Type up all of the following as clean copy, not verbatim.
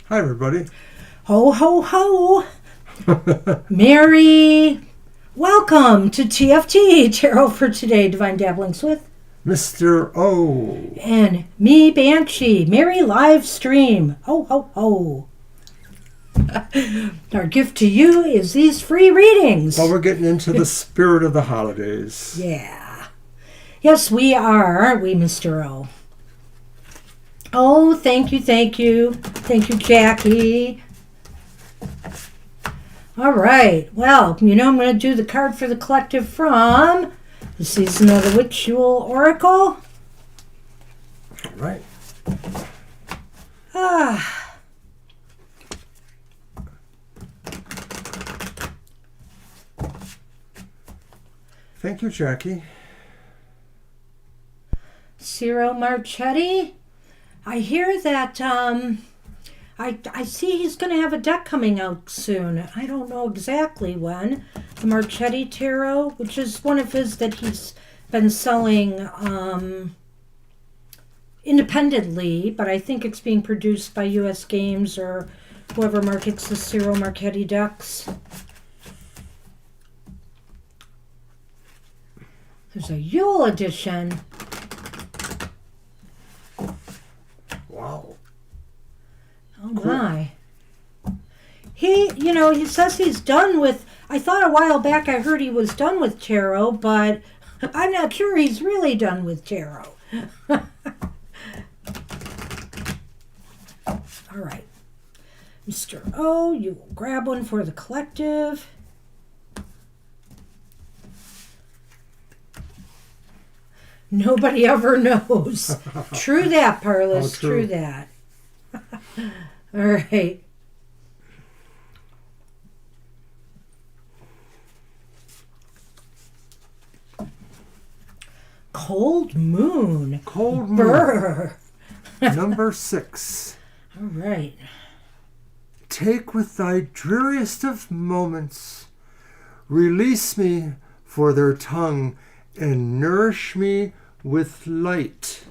Hi, everybody. Ho, ho, ho. Mary, welcome to TFT, Tarot for Today, Divine Dabblings with Mr. O. And me, Banshee, Mary live stream. Ho, ho, ho. Our gift to you is these free readings. Well, we're getting into the spirit of the holidays. Yeah. Yes, we are, aren't we, Mr. O? Oh, thank you, thank you. Thank you, Jackie. All right. Well, I'm going to do the card for the collective from the Season of the Witch Yule Oracle. All right. Thank you, Jackie. Ciro Marchetti. I hear that I see he's going to have a deck coming out soon. I don't know exactly when. The Marchetti Tarot, which is one of his that he's been selling independently, but I think it's being produced by U.S. Games or whoever markets the Ciro Marchetti decks. There's a Yule edition. Wow. Oh my. He says he's done with, I thought a while back I heard he was done with tarot, but I'm not sure he's really done with tarot. All right. Mr. O, you will grab one for the collective. Nobody ever knows. True that, Parlous. Oh, true. True that. All right. Cold Moon. Cold Moon. Brr. Number 6. All right. Take with thy dreariest of moments, release me for their tongue, and nourish me with light.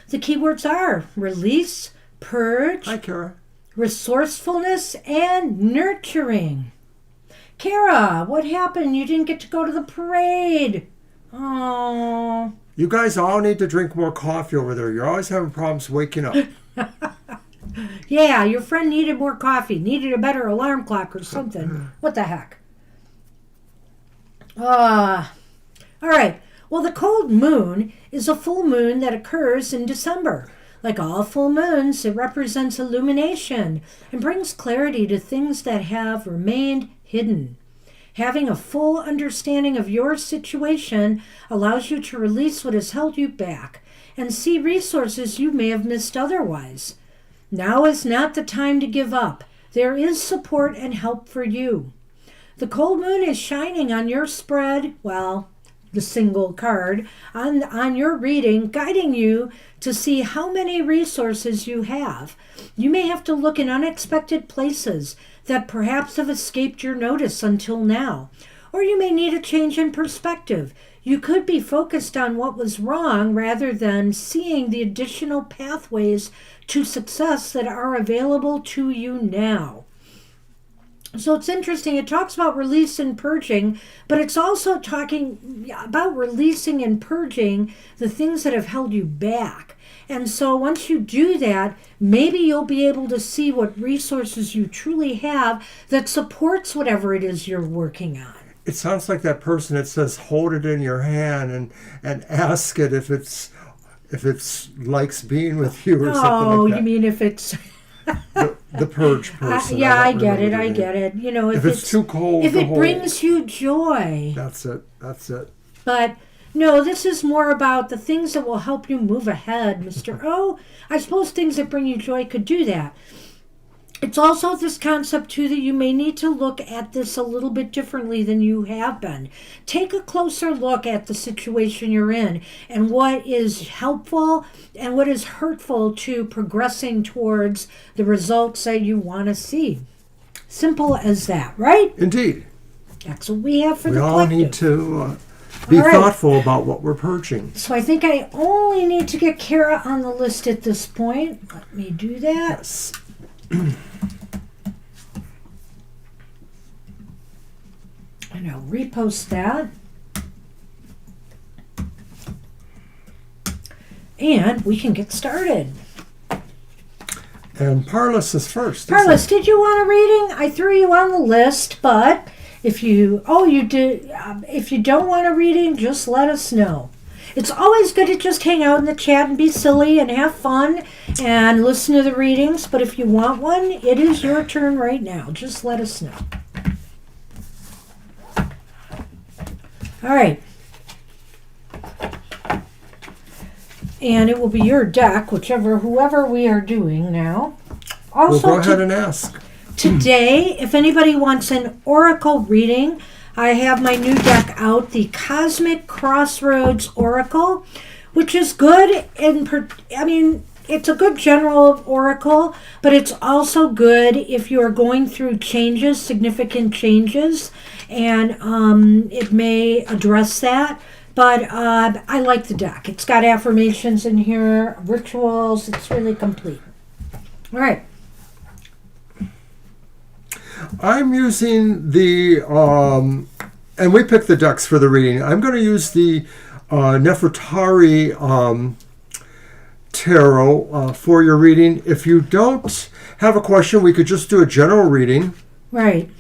The keywords are release, purge, Hi, Kara. resourcefulness, and nurturing. Kara, what happened? You didn't get to go to the parade. Oh. You guys all need to drink more coffee over there. You're always having problems waking up. Yeah, your friend needed more coffee, needed a better alarm clock or something. What the heck? All right. Well, the cold moon is a full moon that occurs in December. Like all full moons, it represents illumination and brings clarity to things that have remained hidden. Having a full understanding of your situation allows you to release what has held you back and see resources you may have missed otherwise. Now is not the time to give up. There is support and help for you. The cold moon is shining on your spread, well, the single card, on your reading, guiding you to see how many resources you have. You may have to look in unexpected places that perhaps have escaped your notice until now, or you may need a change in perspective. You could be focused on what was wrong rather than seeing the additional pathways to success that are available to you now. So it's interesting. It talks about release and purging, but it's also talking about releasing and purging the things that have held you back. And so once you do that, maybe you'll be able to see what resources you truly have that supports whatever it is you're working on. It sounds like that person that says hold it in your hand and ask it if it's likes being with you or something like that. Oh, you mean if it's... the purge person. Yeah, I get it. I get it. You know, if it's too cold, if it brings you joy. That's it. But no, this is more about the things that will help you move ahead, Mr. O. I suppose things that bring you joy could do that. It's also this concept, too, that you may need to look at this a little bit differently than you have been. Take a closer look at the situation you're in and what is helpful and what is hurtful to progressing towards the results that you want to see. Simple as that, right? Indeed. That's what we have for the We collective. all need to be thoughtful about what we're purging. So I think I only need to get Kara on the list at this point. Let me do that. Yes. And I'll repost that. And we can get started. And Parlous is first. Parlous, did you want a reading? I threw you on the list, but if you did, if you don't want a reading, just let us know. It's always good to just hang out in the chat and be silly and have fun and listen to the readings. But if you want one, it is your turn right now. Just let us know. All right. And it will be your deck, whoever we are doing now. Also, we'll go ahead and ask. Today, if anybody wants an oracle reading, I have my new deck out, the Cosmic Crossroads Oracle, which is good. It's a good general oracle, but it's also good if you are going through changes, significant changes, and it may address that. But I like the deck. It's got affirmations in here, rituals. It's really complete. All right. I'm using the, and we picked the decks for the reading. I'm going to use the Nefertari Tarot for your reading. If you don't have a question, we could just do a general reading. Right.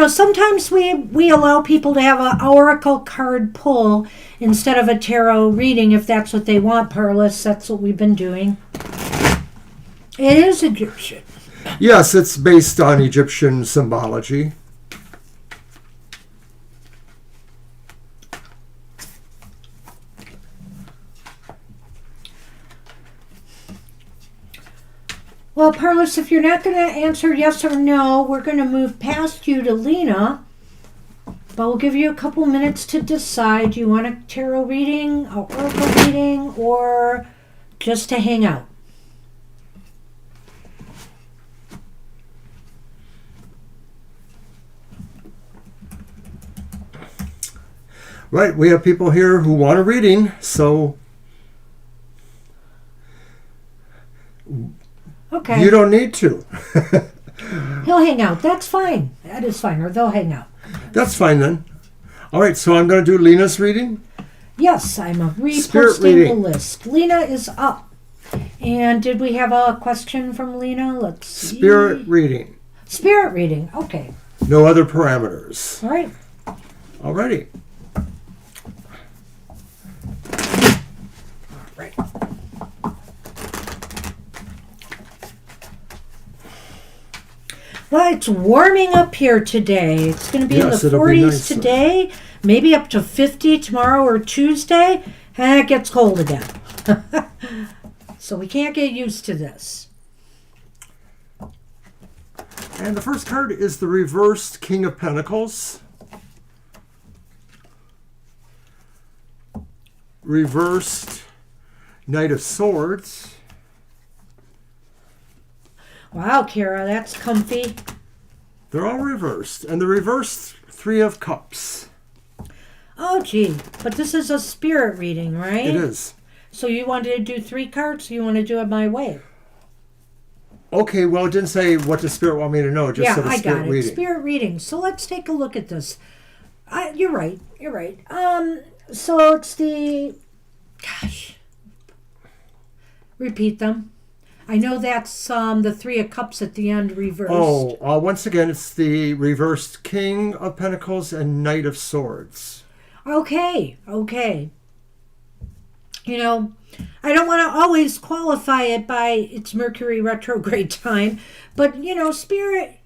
Sometimes we allow people to have an oracle card pull instead of a tarot reading if that's what they want, Parlous. That's what we've been doing. It is Egyptian. Yes, it's based on Egyptian symbology. Well, Parlous, if you're not going to answer yes or no, we're going to move past you to Lena. But we'll give you a couple minutes to decide. Do you want a tarot reading, an oracle reading, or just to hang out? Right, we have people here who want a reading, so okay. You don't need to. He'll hang out. That's fine. That is fine. Or they'll hang out. That's fine then. All right, so I'm going to do Lena's reading. Yes, I'm reposting the list. Lena is up. And did we have a question from Lena? Let's see. Spirit reading. Spirit reading. Okay. No other parameters. All right. All righty. Right. Well, it's warming up here today. It's going to be in the 40s nice today, maybe up to 50 tomorrow or Tuesday, and it gets cold again. So we can't get used to this. And the first card is the reversed King of Pentacles. Reversed Knight of Swords. Wow, Kara, that's comfy. They're all reversed. And the reversed Three of Cups. Oh, gee. But this is a spirit reading, right? It is. So you wanted to do 3 cards, or you want to do it my way? Okay, well, it didn't say what the spirit want me to know. It just said a spirit got it. Reading. Spirit reading. So let's take a look at this. You're right. You're right. So it's the... Gosh. Repeat them. I know that's the 3 of Cups at the end reversed. Oh, once again, it's the reversed King of Pentacles and Knight of Swords. Okay. I don't want to always qualify it by its Mercury retrograde time, but, Spirit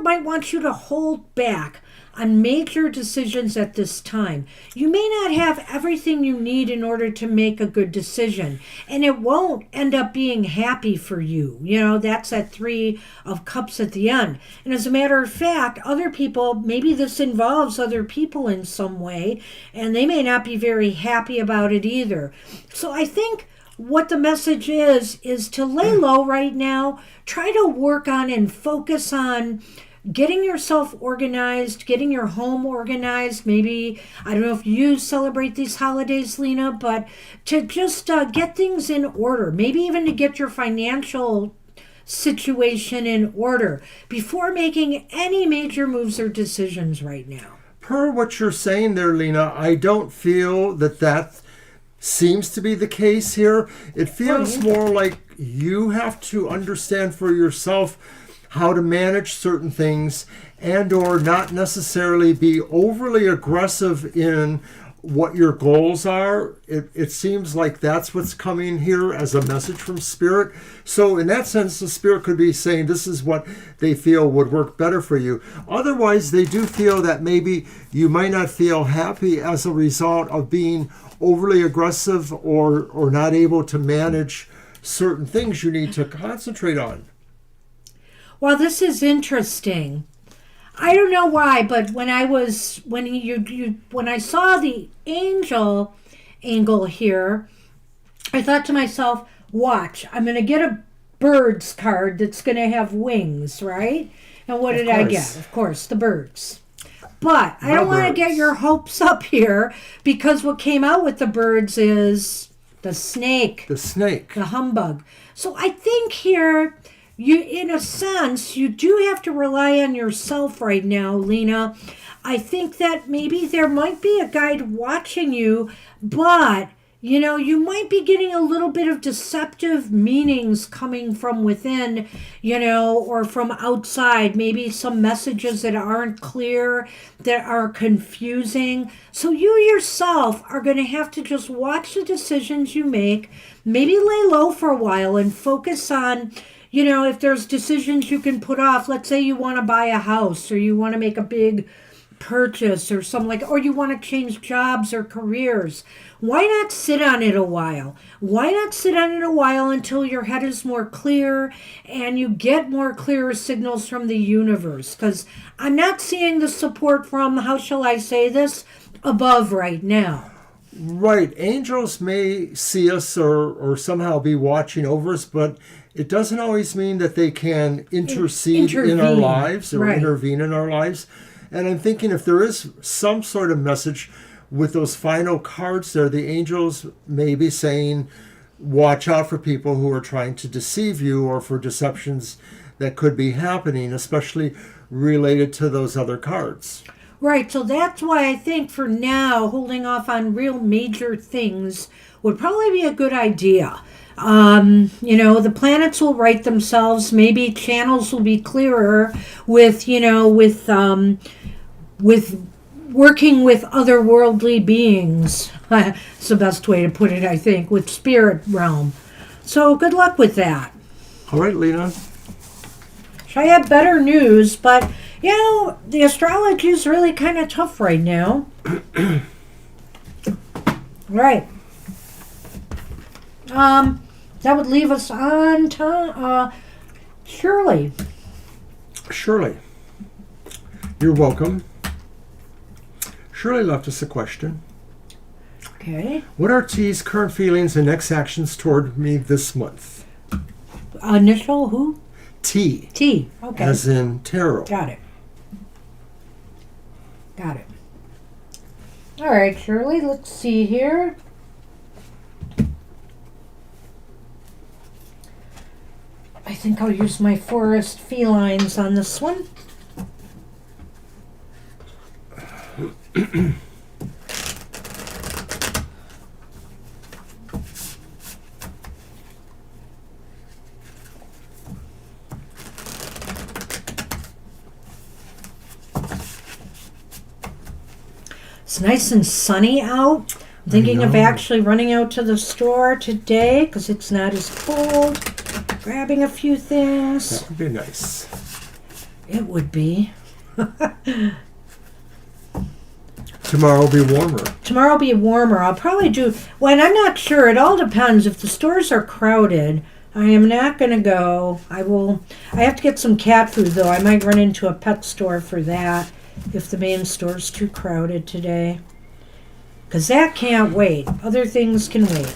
might want you to hold back on major decisions at this time. You may not have everything you need in order to make a good decision, and it won't end up being happy for you. That's that 3 of Cups at the end. And as a matter of fact, other people, maybe this involves other people in some way, and they may not be very happy about it either. So I think what the message is to lay low right now, try to work on and focus on getting yourself organized, getting your home organized. Maybe, I don't know if you celebrate these holidays, Lena, but to just get things in order. Maybe even to get your financial situation in order before making any major moves or decisions right now. Per what you're saying there, Lena, I don't feel that seems to be the case here. It feels more like you have to understand for yourself how to manage certain things and or not necessarily be overly aggressive in what your goals are. It seems like that's what's coming here as a message from Spirit. So in that sense, the Spirit could be saying this is what they feel would work better for you. Otherwise, they do feel that maybe you might not feel happy as a result of being overly aggressive or not able to manage certain things you need to concentrate on. Well, this is interesting. I don't know why, but when I saw the angel angle here, I thought to myself, watch, I'm going to get a birds card that's going to have wings, right? And what did I get? Of course, the birds. But I don't want to get your hopes up here, because what came out with the birds is the snake. The snake. The humbug. So I think here, you, in a sense, you do have to rely on yourself right now, Lena. I think that maybe there might be a guide watching you, but, you know, you might be getting a little bit of deceptive meanings coming from within, you know, or from outside. Maybe some messages that aren't clear, that are confusing. So you yourself are going to have to just watch the decisions you make, maybe lay low for a while and focus on, you know, if there's decisions you can put off. Let's say you want to buy a house, or you want to make a big purchase or something like, or you want to change jobs or careers. Why not sit on it a while? Why not sit on it a while until your head is more clear and you get more clearer signals from the universe? Because I'm not seeing the support from, how shall I say this, above right now. Right. Angels may see us or somehow be watching over us, but it doesn't always mean that they can intercede in our lives or intervene in our lives. And I'm thinking if there is some sort of message with those final cards there, the angels may be saying, watch out for people who are trying to deceive you, or for deceptions that could be happening, especially related to those other cards. Right, so that's why I think for now, holding off on real major things would probably be a good idea. You know, the planets will right themselves. Maybe channels will be clearer with, you know, with working with otherworldly beings. It's the best way to put it, I think, with spirit realm. So good luck with that. All right, Lena. I have better news, but, you know, the astrology is really kind of tough right now. Right. That would leave us on to Shirley. Shirley, you're welcome. Shirley left us a question. Okay. What are T's current feelings and next actions toward me this month? Initial who? T. T. Okay. As in tarot. Got it. Got it. All right, Shirley, let's see here. I think I'll use my forest felines on this one. It's nice and sunny out. I'm thinking of actually running out to the store today because it's not as cold. Grabbing a few things. That would be nice. It would be. Tomorrow will be warmer. Tomorrow will be warmer. I'll probably do... Well, and I'm not sure. It all depends. If the stores are crowded, I am not going to go. I have to get some cat food, though. I might run into a pet store for that if the main store's too crowded today. Because that can't wait. Other things can wait.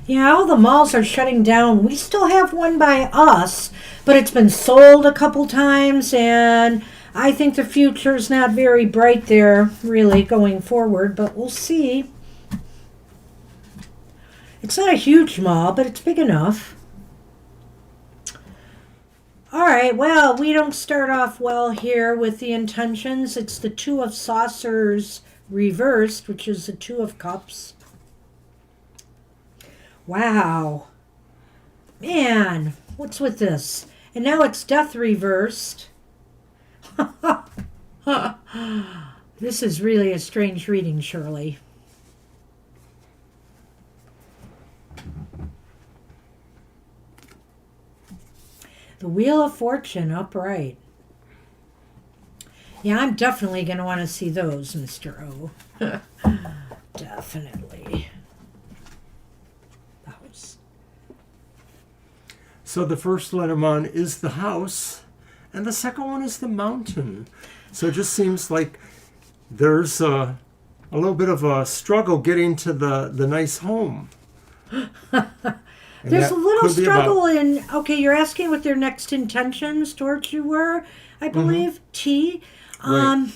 Yeah, all the malls are shutting down. We still have one by us, but it's been sold a couple times, and I think the future's not very bright there, really, going forward, but we'll see. It's not a huge mall, but it's big enough. All right, well, we don't start off well here with the intentions. It's the Two of Saucers reversed, which is the Two of Cups. Wow. Man, what's with this? And now it's Death reversed. This is really a strange reading, Shirley. The Wheel of Fortune upright. Yeah, I'm definitely going to want to see those, Mr. O. Definitely. Those. So the first Lenormand is the house, and the second one is the mountain. So it just seems like there's a little bit of a struggle getting to the nice home. There's a little struggle in, okay, you're asking what their next intentions towards you were, I believe, T. Right.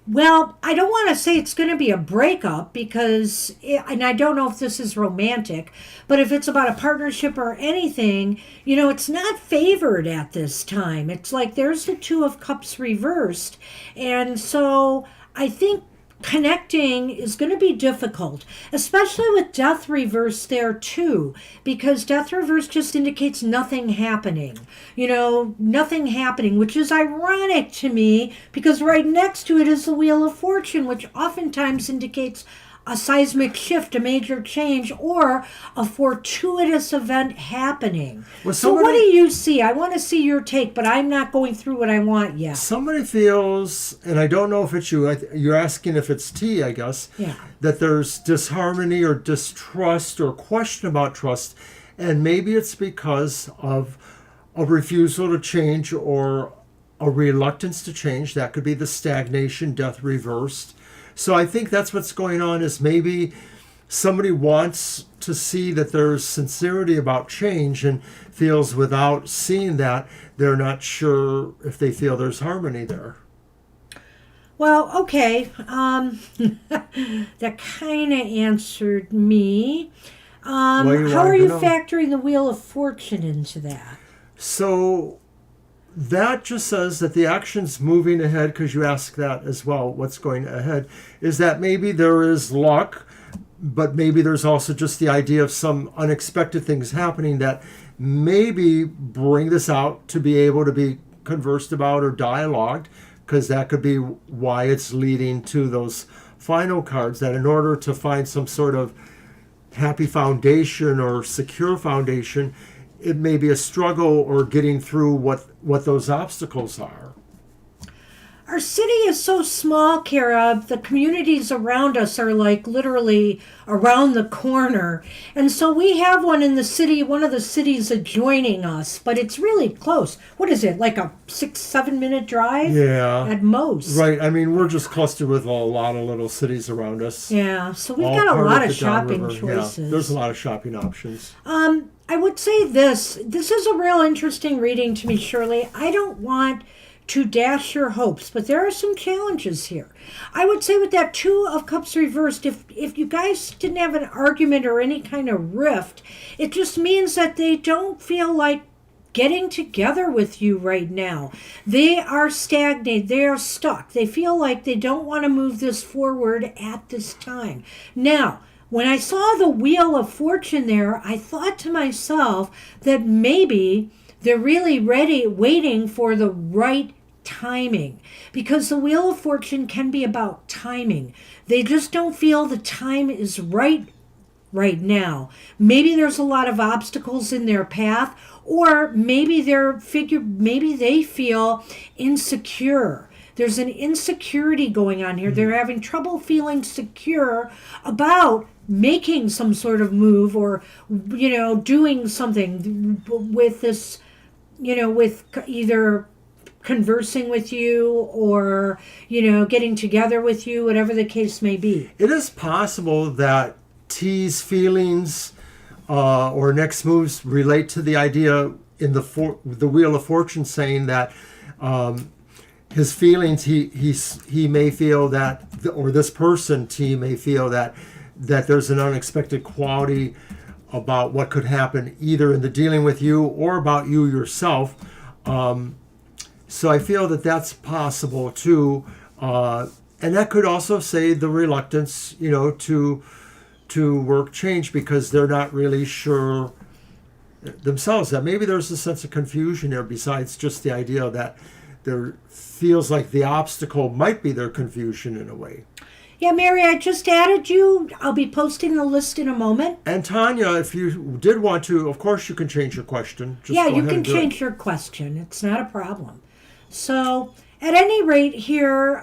Well, I don't want to say it's going to be a breakup because, and I don't know if this is romantic, but if it's about a partnership or anything, it's not favored at this time. It's like there's the Two of Cups reversed. And so I think connecting is going to be difficult, especially with Death reversed there too, because Death reversed just indicates nothing happening, nothing happening, which is ironic to me because right next to it is the Wheel of Fortune, which oftentimes indicates a seismic shift, a major change, or a fortuitous event happening. Well, so what do you see? I want to see your take, but I'm not going through what I want yet. Somebody feels, and I don't know if it's you, you're asking if it's T, I guess, that there's disharmony or distrust or question about trust, and maybe it's because of a refusal to change or a reluctance to change. That could be the stagnation, Death reversed. So I think that's what's going on, is maybe somebody wants to see that there's sincerity about change and feels without seeing that, they're not sure if they feel there's harmony there. Well, okay. That kind of answered me. How are you factoring the Wheel of Fortune into that? So that just says that the action's moving ahead, because you ask that as well, what's going ahead, is that maybe there is luck, but maybe there's also just the idea of some unexpected things happening that maybe bring this out to be able to be conversed about or dialogued, because that could be why it's leading to those final cards, that in order to find some sort of happy foundation or secure foundation, it may be a struggle or getting through what those obstacles are. Our city is so small, Kara. The communities around us are like literally around the corner. And so we have one in the city, one of the cities adjoining us, but it's really close. What is it, like a 6-7 minute drive? Yeah. At most. Right. I mean, we're just clustered with a lot of little cities around us. Yeah. So we've got a lot of shopping choices. Yeah, there's a lot of shopping options. I would say this is a real interesting reading to me, Shirley. I don't want to dash your hopes, but there are some challenges here. I would say with that Two of Cups reversed, if you guys didn't have an argument or any kind of rift, it just means that they don't feel like getting together with you right now. They are stagnated. They are stuck. They feel like they don't want to move this forward at this time. Now, when I saw the Wheel of Fortune there, I thought to myself that maybe they're really waiting for the right timing, because the Wheel of Fortune can be about timing. They just don't feel the time is right now. Maybe there's a lot of obstacles in their path, or maybe they feel insecure. There's an insecurity going on here. They're having trouble feeling secure about making some sort of move or, doing something with this, with either conversing with you or, getting together with you, whatever the case may be. It is possible that T's feelings or next moves relate to the idea in the Wheel of Fortune, saying that his feelings, he may feel that, or this person, T, may feel that there's an unexpected quality about what could happen either in the dealing with you or about you yourself. So I feel that that's possible too. And that could also say the reluctance, to work change because they're not really sure themselves. That maybe there's a sense of confusion there besides just the idea that there feels like the obstacle might be their confusion in a way. Yeah, Mary, I just added you. I'll be posting the list in a moment. And Tanya, if you did want to, of course you can change your question. Just yeah, go you ahead can and do change it. your question. It's not a problem. So, at any rate here,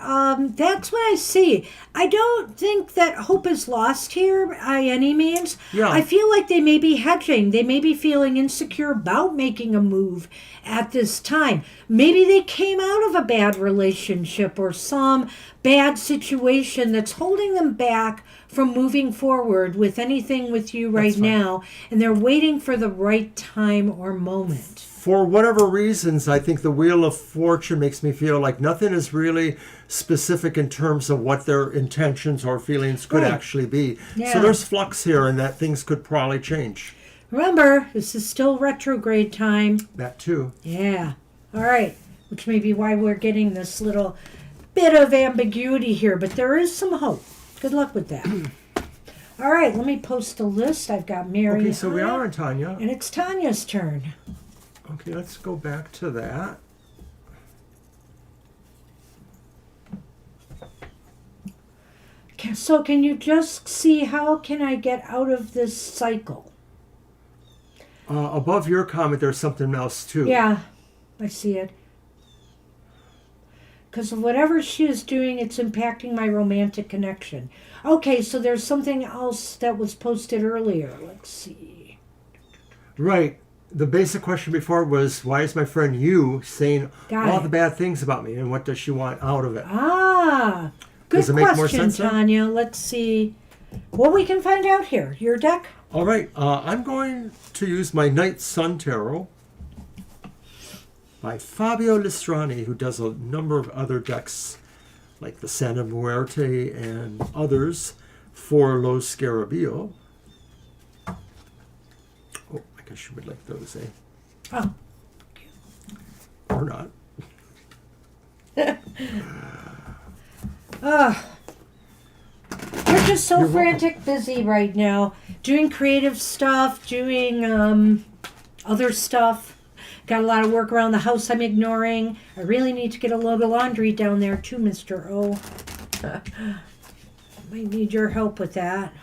that's what I see. I don't think that hope is lost here by any means. Yeah. I feel like they may be hedging. They may be feeling insecure about making a move at this time. Maybe they came out of a bad relationship or some bad situation that's holding them back from moving forward with anything with you right That's fine. now, and they're waiting for the right time or moment. For whatever reasons, I think the Wheel of Fortune makes me feel like nothing is really specific in terms of what their intentions or feelings could Right. actually be. Yeah. So there's flux here and that things could probably change. Remember, this is still retrograde time. That too. Yeah. All right. Which may be why we're getting this little bit of ambiguity here, but there is some hope. Good luck with that. All right, let me post a list. I've got Mary. Okay, so we are on Tanya. And it's Tanya's turn. Okay, let's go back to that. So can you just see how can I get out of this cycle? Above your comment, there's something else too. Yeah, I see it. Because of whatever she is doing, it's impacting my romantic connection. Okay, so there's something else that was posted earlier. Let's see. Right. The basic question before was, why is my friend you saying Got all it. the bad things about me, and what does she want out of it? Ah, good Does it make more question, sense then? Tanya. Let's see what we can find out here. Your deck? All right, I'm going to use my Night Sun Tarot by Fabio Listrani, who does a number of other decks, like the Santa Muerte and others, for Lo Scarabeo. Oh, I guess you would like those, eh? Oh, Or not. you're just so You're welcome. frantic busy right now, doing creative stuff, doing other stuff. Got a lot of work around the house I'm ignoring. I really need to get a load of laundry down there too, Mr. O. Might need your help with that.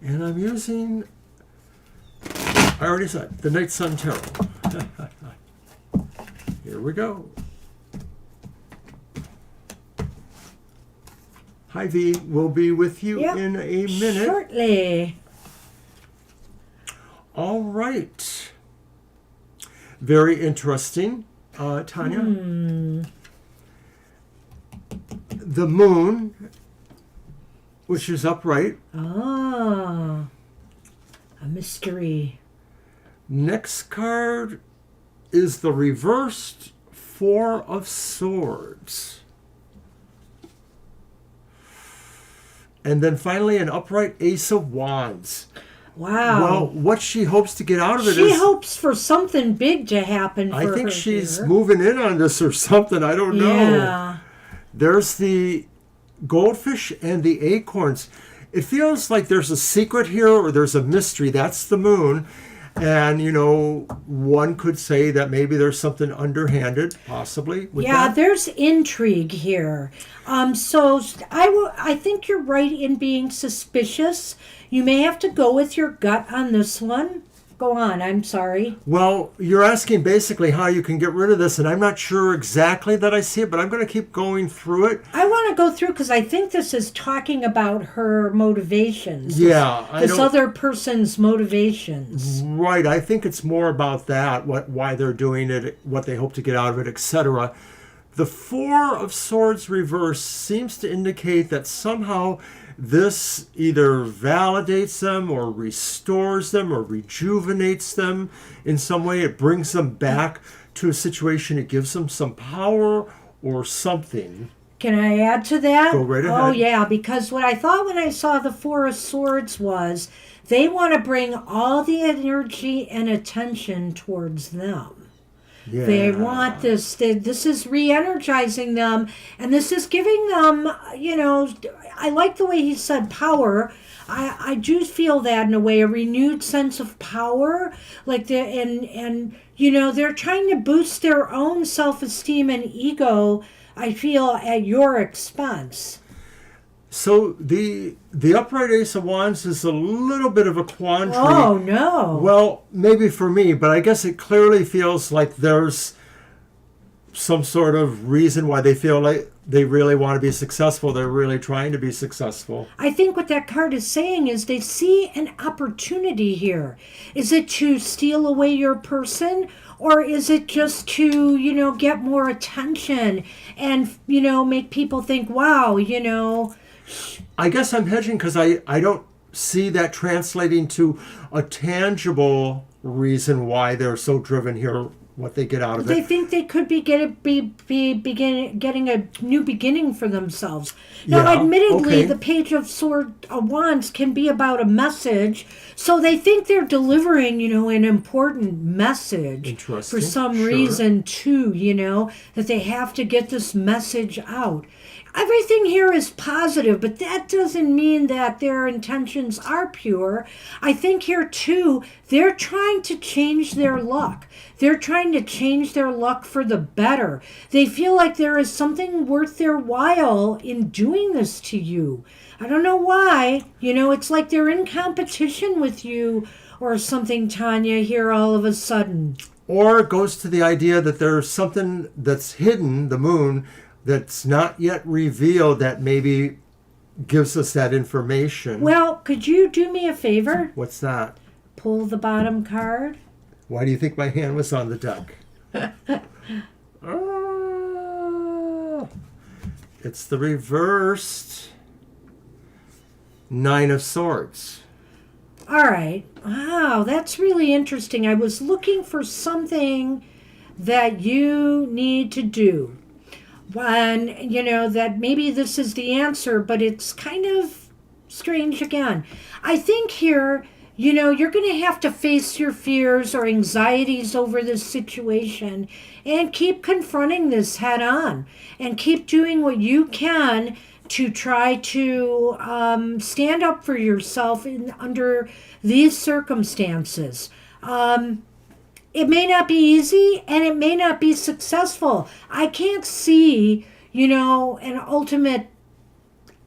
And I'm using, I already said, the Night Sun Tarot. Here we go. Hi V, we'll be with you Yep, in a minute. shortly. All right. Very interesting, Tanya. The moon, which is upright. Ah, a mystery. Next card is the reversed Four of Swords. And then finally an upright Ace of Wands. Wow. Well, what she hopes to get out of it She is... hopes for something big to happen for I think her she's here. moving in on this or something. I don't know. Yeah. There's the goldfish and the acorns. It feels like there's a secret here or there's a mystery. That's the moon. And, one could say that maybe there's something underhanded, possibly. With Yeah, that. there's intrigue here. So I think you're right in being suspicious. You may have to go with your gut on this one. Go on. I'm sorry. Well, you're asking basically how you can get rid of this, and I'm not sure exactly that I see it, but I'm going to keep going through it. I want to go through because I think this is talking about her motivations. Yeah, This other person's motivations. Right, I think it's more about that, why they're doing it, what they hope to get out of it, etc. The Four of Swords reverse seems to indicate that somehow this either validates them or restores them or rejuvenates them in some way. It brings them back to a situation. It gives them some power or something. Can I add to that? Go right ahead. Oh, yeah, because what I thought when I saw the Four of Swords was they want to bring all the energy and attention towards them. Yeah. They want this. This is re-energizing them, and this is giving them, I like the way he said power. I do feel that in a way, a renewed sense of power. Like they're trying to boost their own self-esteem and ego, I feel, at your expense. So the upright Ace of Wands is a little bit of a quandary. Oh, no. Well, maybe for me, but I guess it clearly feels like there's some sort of reason why they feel like they really want to be successful. They're really trying to be successful. I think what that card is saying is they see an opportunity here. Is it to steal away your person? Or is it just to, get more attention and, make people think, wow, I guess I'm hedging because I don't see that translating to a tangible reason why they're so driven here, what they get out of They it. think they could be getting a new beginning for themselves. Now, Yeah, admittedly, okay. the Page of Wands can be about a message, so they think they're delivering, an important message Interesting, for some sure. reason too, that they have to get this message out. Everything here is positive, but that doesn't mean that their intentions are pure. I think here, too, they're trying to change their luck. They're trying to change their luck for the better. They feel like there is something worth their while in doing this to you. I don't know why. It's like they're in competition with you or something, Tanya, here all of a sudden. Or it goes to the idea that there's something that's hidden, the moon, that's not yet revealed that maybe gives us that information. Well, could you do me a favor? What's that? Pull the bottom card. Why do you think my hand was on the deck? It's the reversed Nine of Swords. All right. Wow, that's really interesting. I was looking for something that you need to do. And, that maybe this is the answer, but it's kind of strange again. I think here, you're going to have to face your fears or anxieties over this situation and keep confronting this head on and keep doing what you can to try to stand up for yourself under these circumstances. It may not be easy and it may not be successful. I can't see, an ultimate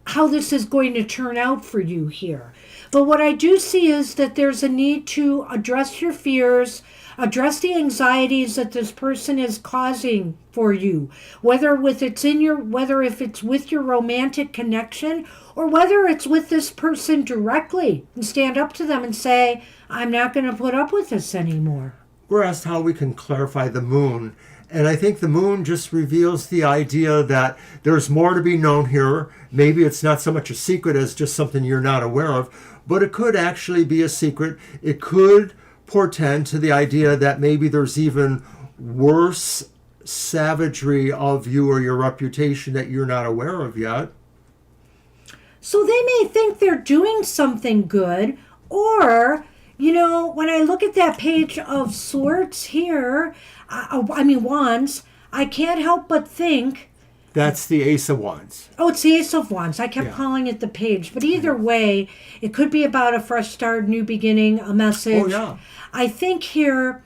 how this is going to turn out for you here. But what I do see is that there's a need to address your fears, address the anxieties that this person is causing for you, whether if it's with your romantic connection or whether it's with this person directly, and stand up to them and say, I'm not going to put up with this anymore. We're asked how we can clarify the moon. And I think the moon just reveals the idea that there's more to be known here. Maybe it's not so much a secret as just something you're not aware of, but it could actually be a secret. It could portend to the idea that maybe there's even worse savagery of you or your reputation that you're not aware of yet. So they may think they're doing something good, or when I look at that Page of Swords here, Wands, I can't help but think... That's the Ace of Wands. Oh, it's the Ace of Wands. I kept calling it the Page. But either way, it could be about a fresh start, new beginning, a message. Oh, yeah. I think here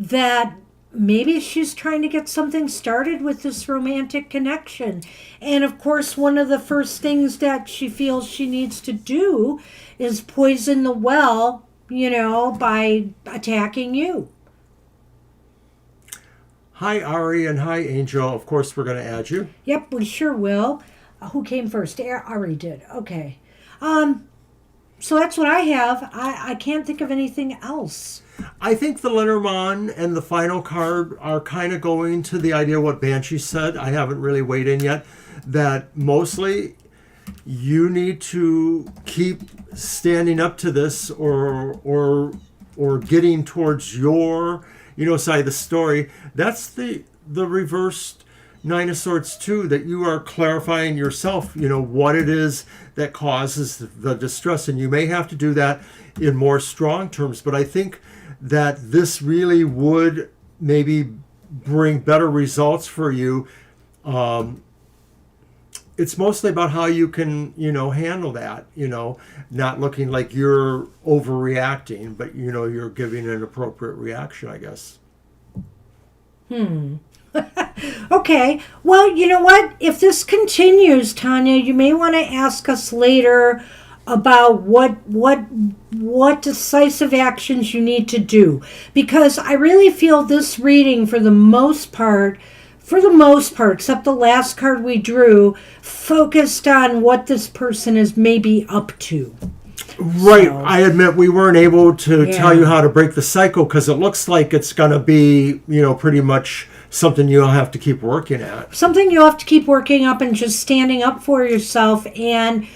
that maybe she's trying to get something started with this romantic connection. And, of course, one of the first things that she feels she needs to do is poison the well by attacking you. Hi, Ari, and hi, Angel. Of course, we're going to add you. Yep, we sure will. Who came first? Ari did. Okay. So that's what I have. I can't think of anything else. I think the Lenormand and the final card are kind of going to the idea of what Banshee said. I haven't really weighed in yet. That mostly you need to keep standing up to this or getting towards your side of the story. That's the reversed Nine of Swords too, that you are clarifying yourself, what it is that causes the distress. And you may have to do that in more strong terms. But I think that this really would maybe bring better results for you. It's mostly about how you can, handle that, not looking like you're overreacting, but, you're giving an appropriate reaction, I guess. Okay. Well, you know what? If this continues, Tanya, you may want to ask us later about what decisive actions you need to do. Because I really feel this reading, for the most part, except the last card we drew, focused on what this person is maybe up to. Right. So, I admit we weren't able to tell you how to break the cycle because it looks like it's going to be, pretty much something you'll have to keep working at. Something you'll have to keep working up and just standing up for yourself and,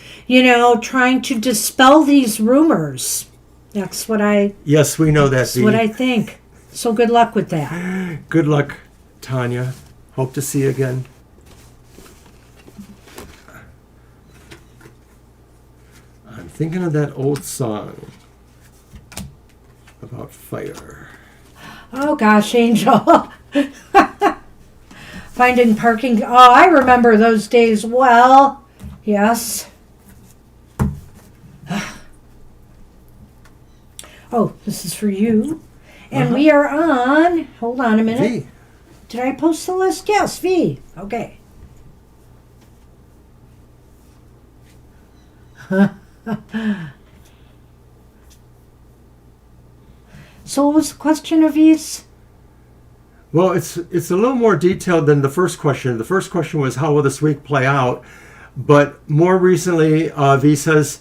trying to dispel these rumors. That's what Yes, we know that. That's what I think. So good luck with that. Good luck, Tanya. Hope to see you again. I'm thinking of that old song about fire. Oh gosh, Angel. Finding parking. Oh, I remember those days well. Yes. Oh, this is for you. And we are on, hold on a minute. V. Did I post the list? Yes, V. Okay. So what was the question of V's? Well, it's a little more detailed than the first question. The first question was, how will this week play out? But more recently, V says,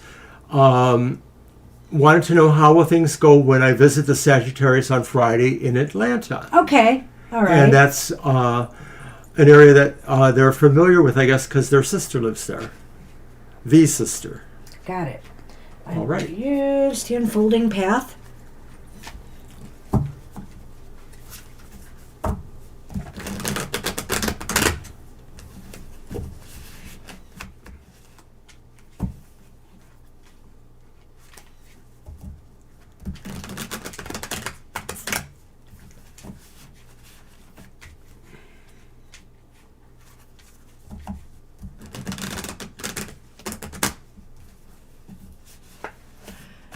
wanted to know how will things go when I visit the Sagittarius on Friday in Atlanta. Okay. All right. And that's an area that they're familiar with, I guess, because their sister lives there. V's sister. Got it. All right. Use the unfolding path.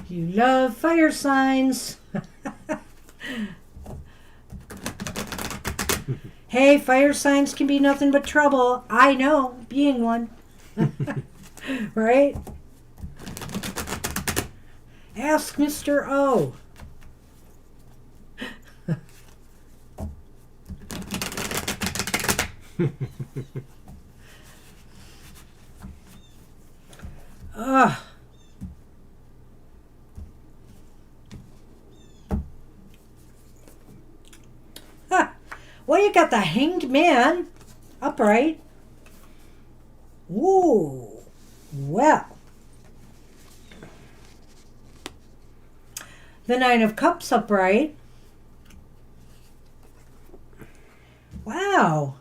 You love fire signs. Hey, fire signs can be nothing but trouble. I know, being one. Right? Ask Mr. O. Ugh. Well, you got the Hanged Man upright. Ooh, well. The Nine of Cups upright. Wow.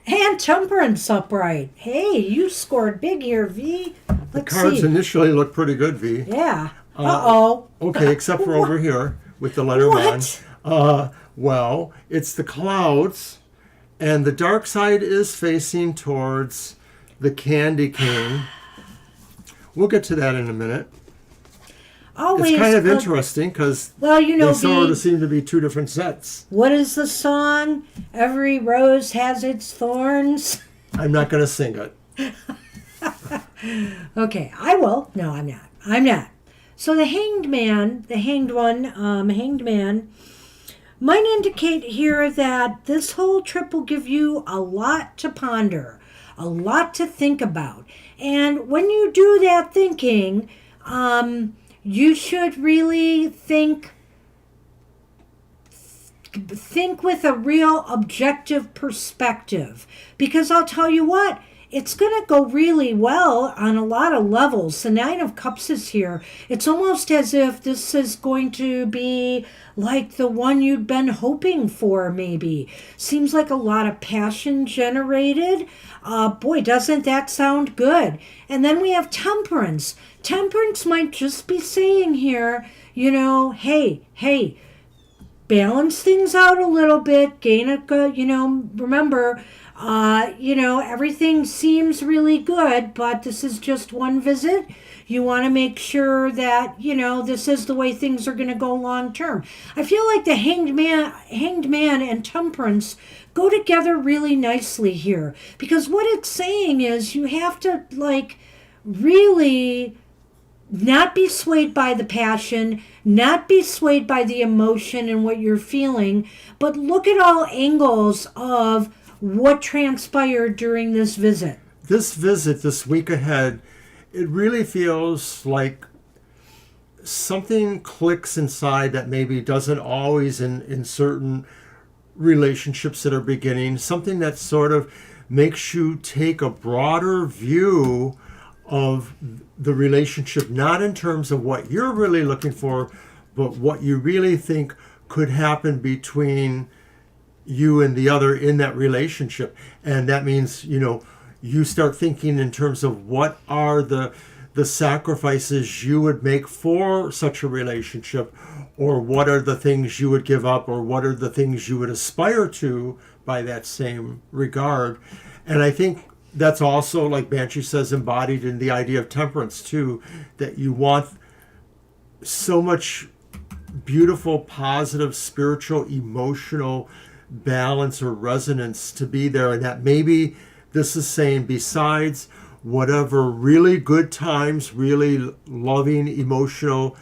And Temperance upright. Hey, you scored big here, V. The cards initially look pretty good, V. Yeah. Uh-oh. Okay, except for over here with the Lenormand. Well, it's the clouds, and the dark side is facing towards the Candy King. We'll get to that in a minute. Always. It's kind of interesting because they sort of seem to be two different sets. What is the song? Every rose has its thorns. I'm not going to sing it. Okay, I will. No, I'm not. So the hanged man, hanged man, might indicate here that this whole trip will give you a lot to ponder, a lot to think about. And when you do that thinking, you should really think with a real objective perspective. Because I'll tell you what, it's going to go really well on a lot of levels. The Nine of Cups is here. It's almost as if this is going to be like the one you'd been hoping for, maybe. Seems like a lot of passion generated. Boy, doesn't that sound good? And then we have Temperance. Temperance might just be saying here, hey, balance things out a little bit, gain a good, remember, everything seems really good, but this is just one visit. You want to make sure that, this is the way things are going to go long term. I feel like the hanged man and temperance go together really nicely here, because what it's saying is you have to, really not be swayed by the passion, not be swayed by the emotion and what you're feeling, but look at all angles of what transpired during this visit. This visit, this week ahead, it really feels like something clicks inside that maybe doesn't always in certain relationships that are beginning, something that sort of makes you take a broader view of the relationship, not in terms of what you're really looking for, but what you really think could happen between you and the other in that relationship. And that means, you start thinking in terms of what are the sacrifices you would make for such a relationship, or what are the things you would give up, or what are the things you would aspire to by that same regard. And I think that's also, like Banshee says, embodied in the idea of temperance too, that you want so much beautiful, positive, spiritual, emotional balance or resonance to be there, and that maybe this is saying, besides whatever really good times, really loving, emotional,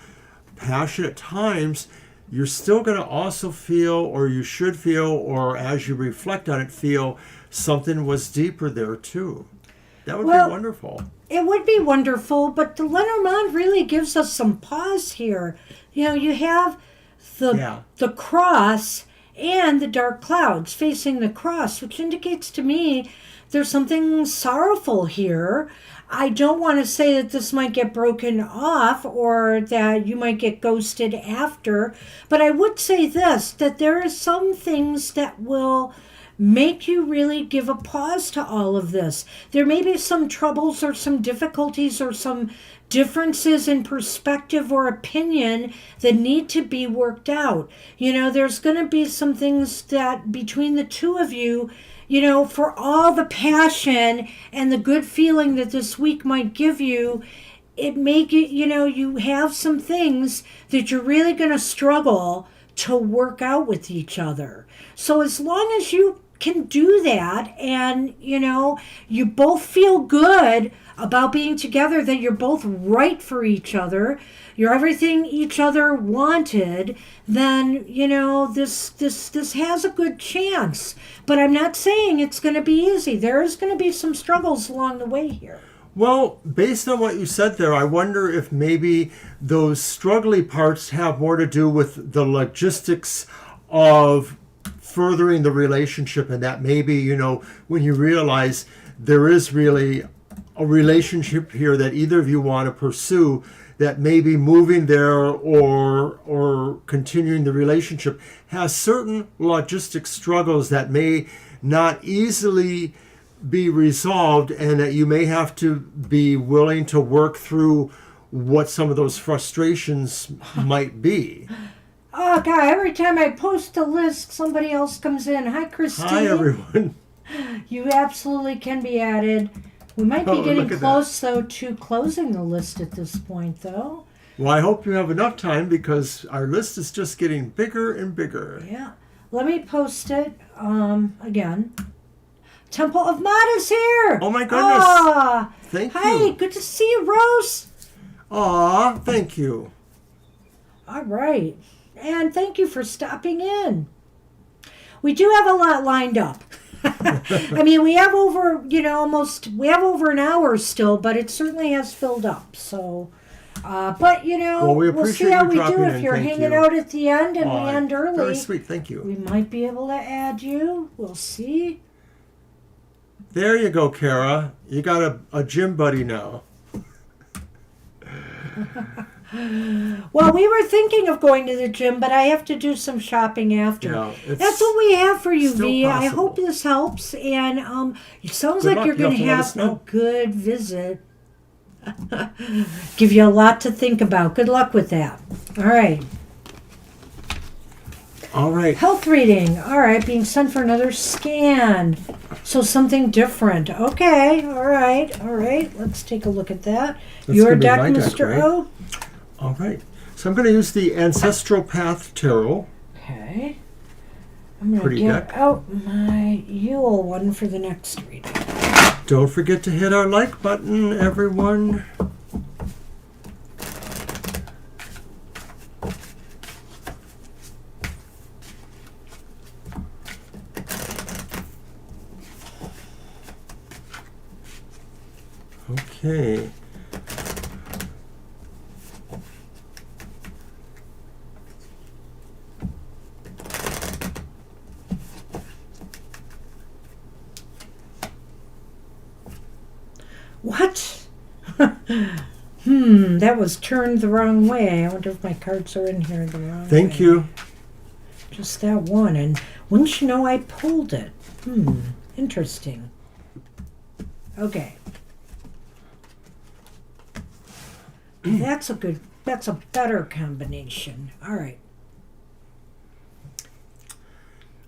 passionate times, you're still going to also feel, or you should feel, or as you reflect on it, feel something was deeper there too. That would be wonderful. It would be wonderful, but the Lenormand really gives us some pause here. You have the cross and the dark clouds facing the cross, which indicates to me there's something sorrowful here. I don't want to say that this might get broken off or that you might get ghosted after, but I would say this, that there are some things that will make you really give a pause to all of this. There may be some troubles or some difficulties or some differences in perspective or opinion that need to be worked out. There's going to be some things that between the two of you, for all the passion and the good feeling that this week might give you, it may get, you have some things that you're really going to struggle to work out with each other. So as long as you can do that and, you both feel good about being together, that you're both right for each other, you're everything each other wanted, then, this has a good chance. But I'm not saying it's going to be easy. There is going to be some struggles along the way here. Well, based on what you said there, I wonder if maybe those struggly parts have more to do with the logistics of furthering the relationship, and that maybe, when you realize there is really a relationship here that either of you want to pursue, that maybe moving there or continuing the relationship has certain logistic struggles that may not easily be resolved, and that you may have to be willing to work through what some of those frustrations might be. Oh, God, every time I post a list, somebody else comes in. Hi, Christine. Hi, everyone. You absolutely can be added. We might be getting close, though, to closing the list at this point, though. Well, I hope you have enough time, because our list is just getting bigger and bigger. Yeah. Let me post it again. Temple of Maat is here. Oh, my goodness. Thank you. Hi, good to see you, Rose. Aw, thank you. All right. And thank you for stopping in. We do have a lot lined up. I mean, we have over, we have over an hour still, but it certainly has filled up. So, but, Well, we we'll see appreciate how you we do dropping if in. you're Thank hanging you. out at the end and we Aw, end early. Very sweet, thank you. We might be able to add you. We'll see. There you go, Kara. You got a gym buddy now. Well, we were thinking of going to the gym, but I have to do some shopping after. Yeah, That's what we have for you, still V. I possible. hope this helps. And it sounds Good like luck. you're going to You'll have have to let us a know. good visit. Give you a lot to think about. Good luck with that. All right. All right. Health reading. All right. Being sent for another scan. So something different. Okay. All right. All right. Let's take a look at that. That's Your gonna be deck, my deck, Mr. right? O. All right. So I'm going to use the Ancestral Path Tarot. Okay. I'm going to Pretty get deck. out my Yule one for the next reading. Don't forget to hit our like button, everyone. Okay. What? That was turned the wrong way. I wonder if my cards are in here the wrong way. Thank you. Just that one. And wouldn't you know I pulled it? Interesting. Okay. That's a better combination. All right.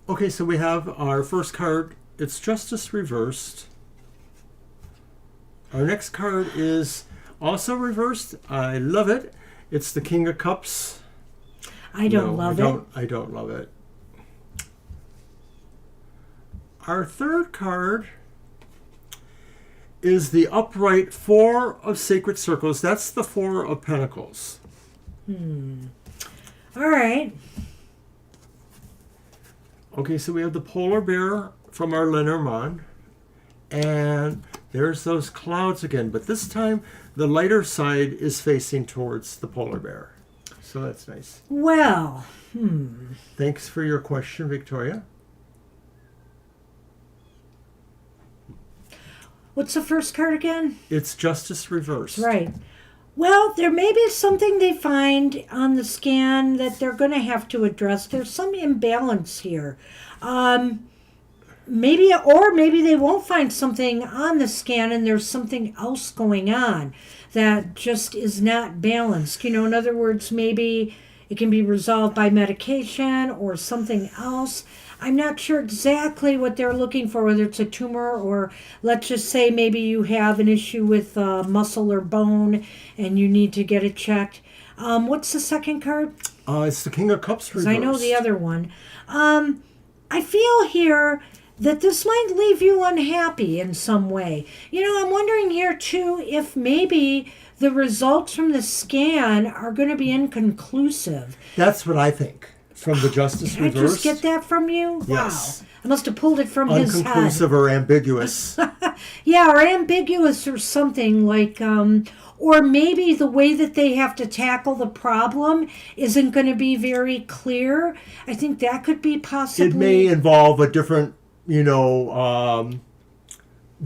Okay, so we have our first card. It's Justice reversed. Our next card is also reversed. I love it. It's the King of Cups. I don't love it. I don't love it. Our third card is the upright Four of Sacred Circles. That's the Four of Pentacles. All right. Okay, so we have the polar bear from our Lenormand. And there's those clouds again. But this time, the lighter side is facing towards the polar bear. So that's nice. Well, Thanks for your question, Victoria. what's the first card again? It's Justice reversed. Right. Well, there may be something they find on the scan that they're going to have to address. There's some imbalance here. Maybe they won't find something on the scan and there's something else going on that just is not balanced. In other words, maybe it can be resolved by medication or something else. I'm not sure exactly what they're looking for, whether it's a tumor or let's just say maybe you have an issue with muscle or bone and you need to get it checked. What's the second card? It's the King of Cups reversed. I know the other one. I feel here that this might leave you unhappy in some way. I'm wondering here too if maybe the results from the scan are going to be inconclusive. That's what I think. From the Justice Did I reversed. just get that from you? Yes. Wow. I must have pulled it from his head. Unconclusive or ambiguous. Yeah, or ambiguous or something like, or maybe the way that they have to tackle the problem isn't going to be very clear. I think that could be possibly. It may involve a different,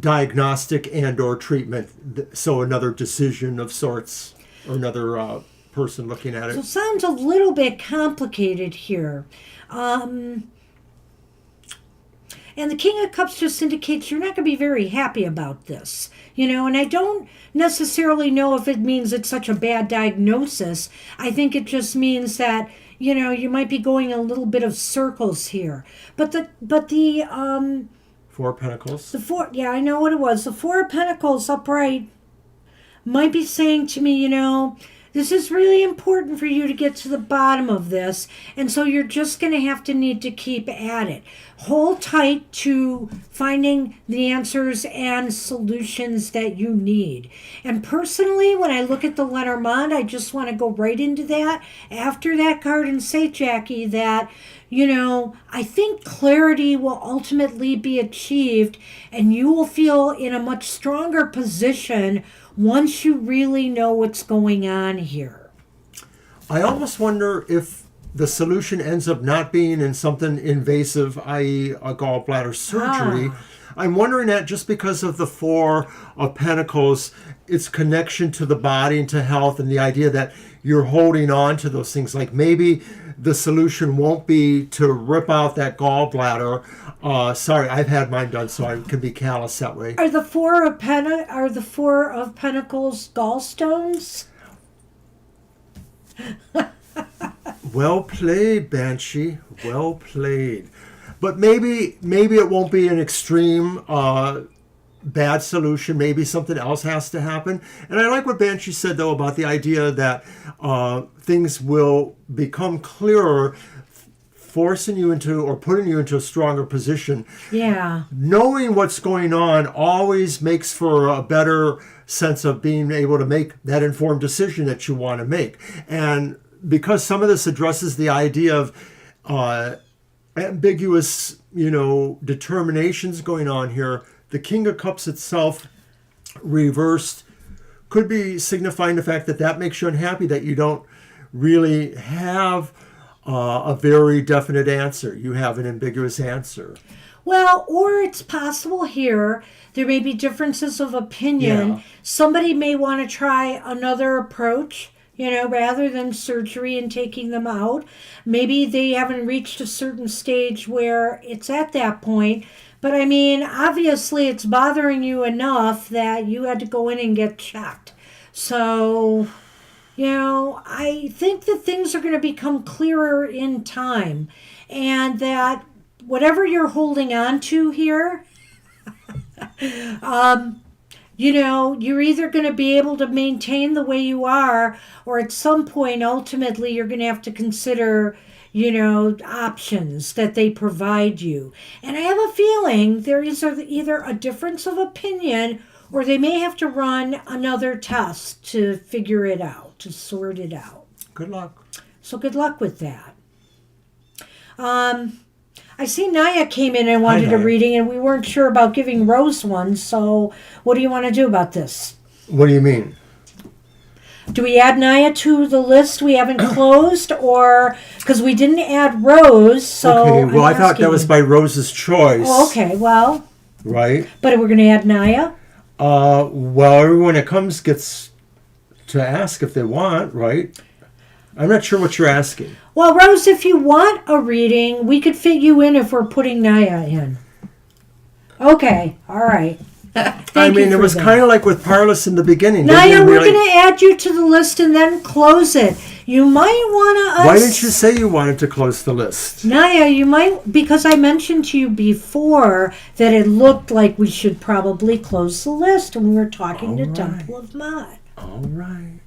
diagnostic and or treatment. So another decision of sorts or another person looking at So it. it sounds a little bit complicated here. And the King of Cups just indicates you're not going to be very happy about this, and I don't necessarily know if it means it's such a bad diagnosis. I think it just means that, you might be going a little bit of circles here. But the Four of Pentacles. I know what it was. The Four of Pentacles upright might be saying to me, This is really important for you to get to the bottom of this, and so you're just going to have to need to keep at it. Hold tight to finding the answers and solutions that you need. And personally, when I look at the Lenormand, I just want to go right into that after that card and say, Jackie, that, I think clarity will ultimately be achieved, and you will feel in a much stronger position once you really know what's going on here. I almost wonder if the solution ends up not being in something invasive, i.e. a gallbladder surgery. I'm wondering that just because of the Four of Pentacles, its connection to the body and to health, and the idea that you're holding on to those things. Like maybe the solution won't be to rip out that gallbladder. Sorry, I've had mine done, so I can be callous that way. Are the Four of Pentacles gallstones? Well played, Banshee. Well played. But maybe it won't be an extreme bad solution. Maybe something else has to happen. And I like what Banshee said, though, about the idea that things will become clearer, forcing you into or putting you into a stronger position. Yeah. Knowing what's going on always makes for a better sense of being able to make that informed decision that you want to make. And because some of this addresses the idea of ambiguous, determinations going on here, the King of Cups itself reversed could be signifying the fact that makes you unhappy, that you don't really have a very definite answer. You have an ambiguous answer. Well, or it's possible here there may be differences of opinion. Yeah. Somebody may want to try another approach, rather than surgery and taking them out. Maybe they haven't reached a certain stage where it's at that point. But I mean, obviously it's bothering you enough that you had to go in and get checked. So, I think that things are going to become clearer in time, and that whatever you're holding on to here, you're either going to be able to maintain the way you are, or at some point, ultimately, you're going to have to consider, options that they provide you. And I have a feeling there is either a difference of opinion, or they may have to run another test to figure it out, to sort it out. Good luck. So good luck with that. I see Naya came in and wanted a reading, and we weren't sure about giving Rose one, so what do you want to do about this? What do you mean? Do we add Naya to the list we haven't closed, or because we didn't add Rose, so okay, well, I thought that was by Rose's choice. Oh, okay, well. Right. But we're going to add Naya? Well, everyone that comes gets to ask if they want, right? I'm not sure what you're asking. Well, Rose, if you want a reading, we could fit you in if we're putting Naya in. Okay, all right. It was kind of like with Parlous in the beginning. Naya, we're going to add you to the list and then close it. You might want to... Why didn't you say you wanted to close the list? Naya, you might... Because I mentioned to you before that it looked like we should probably close the list when we were talking to Temple of Mod. All right.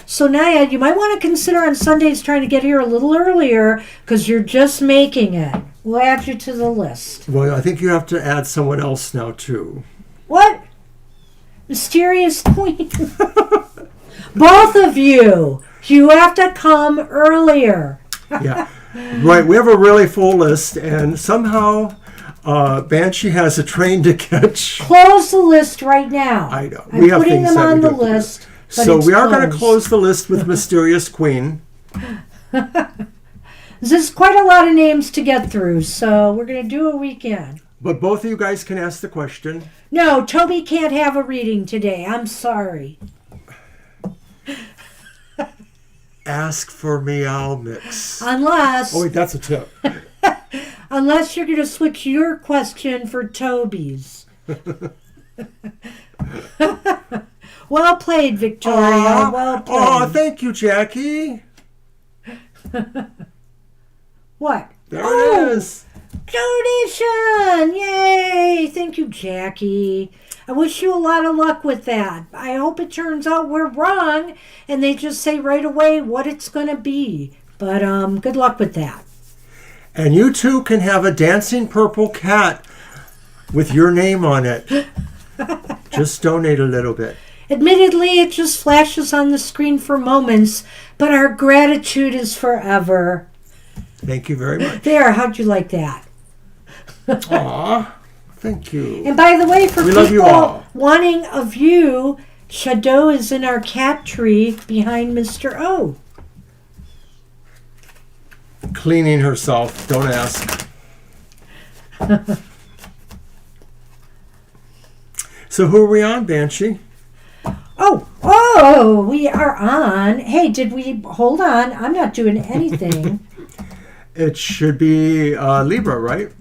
So, Naya, you might want to consider on Sundays trying to get here a little earlier because you're just making it. We'll add you to the list. Well, I think you have to add someone else now, too. What? Mysterious Queen. Both of you. You have to come earlier. Yeah. Right. We have a really full list, and somehow Banshee has a train to catch. Close the list right now. I know. I'm putting them on the list. So we are going to close the list with Mysterious Queen. This is quite a lot of names to get through, so we're going to do a weekend. But both of you guys can ask the question. No, Toby can't have a reading today. I'm sorry. Ask for Meow Mix. Unless... Oh, wait, that's a tip. Unless you're going to switch your question for Toby's. Well played, Victoria. Well played. Oh, thank you, Jackie. What? There it is. Donation! Yay! Thank you, Jackie. I wish you a lot of luck with that. I hope it turns out we're wrong and they just say right away what it's going to be. But good luck with that. And you too can have a dancing purple cat with your name on it. Just donate a little bit. Admittedly, it just flashes on the screen for moments, but our gratitude is forever. Thank you very much. There, how'd you like that? Aw, thank you. And by the way, for We love you people all. wanting a view, Shadow is in our cat tree behind Mr. O. Cleaning herself, don't ask. So who are we on, Banshee? Oh, we are on. Hey, did we, hold on, I'm not doing anything. It should be Libra, right?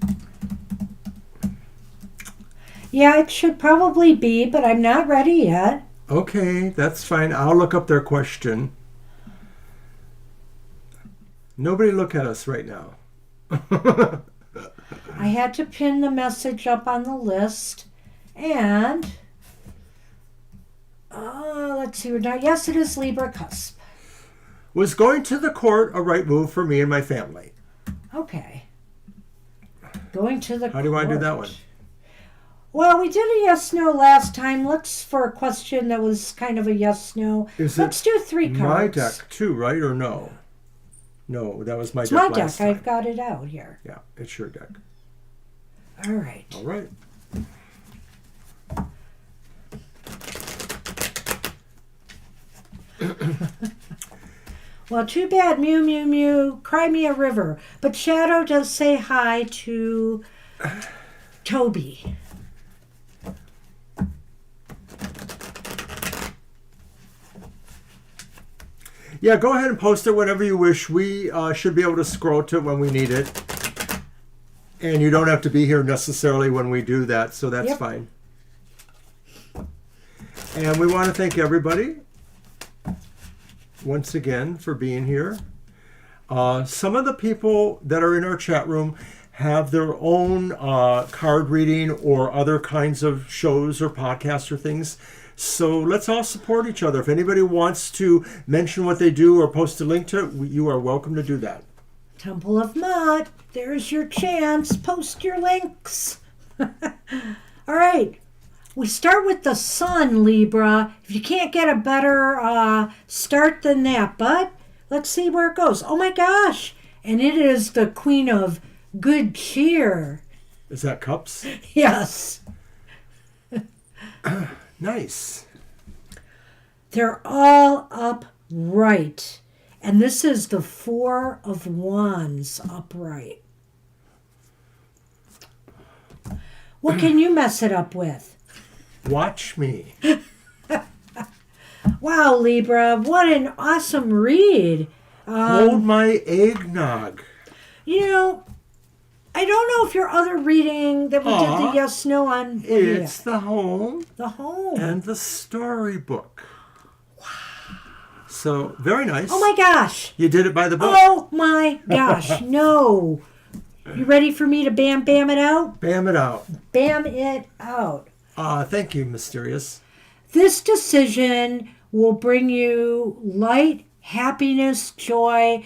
Yeah, it should probably be, but I'm not ready yet. Okay, that's fine. I'll look up their question. Nobody look at us right now. I had to pin the message up on the list. And, let's see, we're not, yes, it is Libra cusp. Was going to the court a right move for me and my family? Okay. Going to the How do you want to do that one? Well, we did a yes/no last time. Let's, for a question that was kind of a yes/no. Let's do 3 cards. My deck too, right, or no? No, that was my It's deck my last deck. time. I've got it out here. Yeah, it's your deck. All right. All right. Well, too bad, Mew Mew Mew, cry me a river. But Shadow does say hi to Toby. Yeah, go ahead and post it whenever you wish. We should be able to scroll to it when we need it. And you don't have to be here necessarily when we do that, so that's fine. And we want to thank everybody once again for being here. Some of the people that are in our chat room have their own card reading or other kinds of shows or podcasts or things. So let's all support each other. If anybody wants to mention what they do or post a link to it, you are welcome to do that. Temple of Mott, there's your chance. Post your links. All right. We start with the sun, Libra. If you can't get a better start than that, but let's see where it goes. Oh my gosh. And it is the Queen of Good Cheer. Is that cups? Yes. Nice. They're all upright. And this is the 4 of Wands upright. What can you mess it up with? Watch me. Wow, Libra, what an awesome read. Hold my eggnog. You know, I don't know if your other reading that we did the yes/no on. It's the home the home. and the storybook. Wow. So, very nice. Oh my gosh. You did it by the book. Oh my gosh. No. You ready for me to bam it out? Bam it out. Bam it out. Thank you, Mysterious. This decision will bring you light, happiness, joy,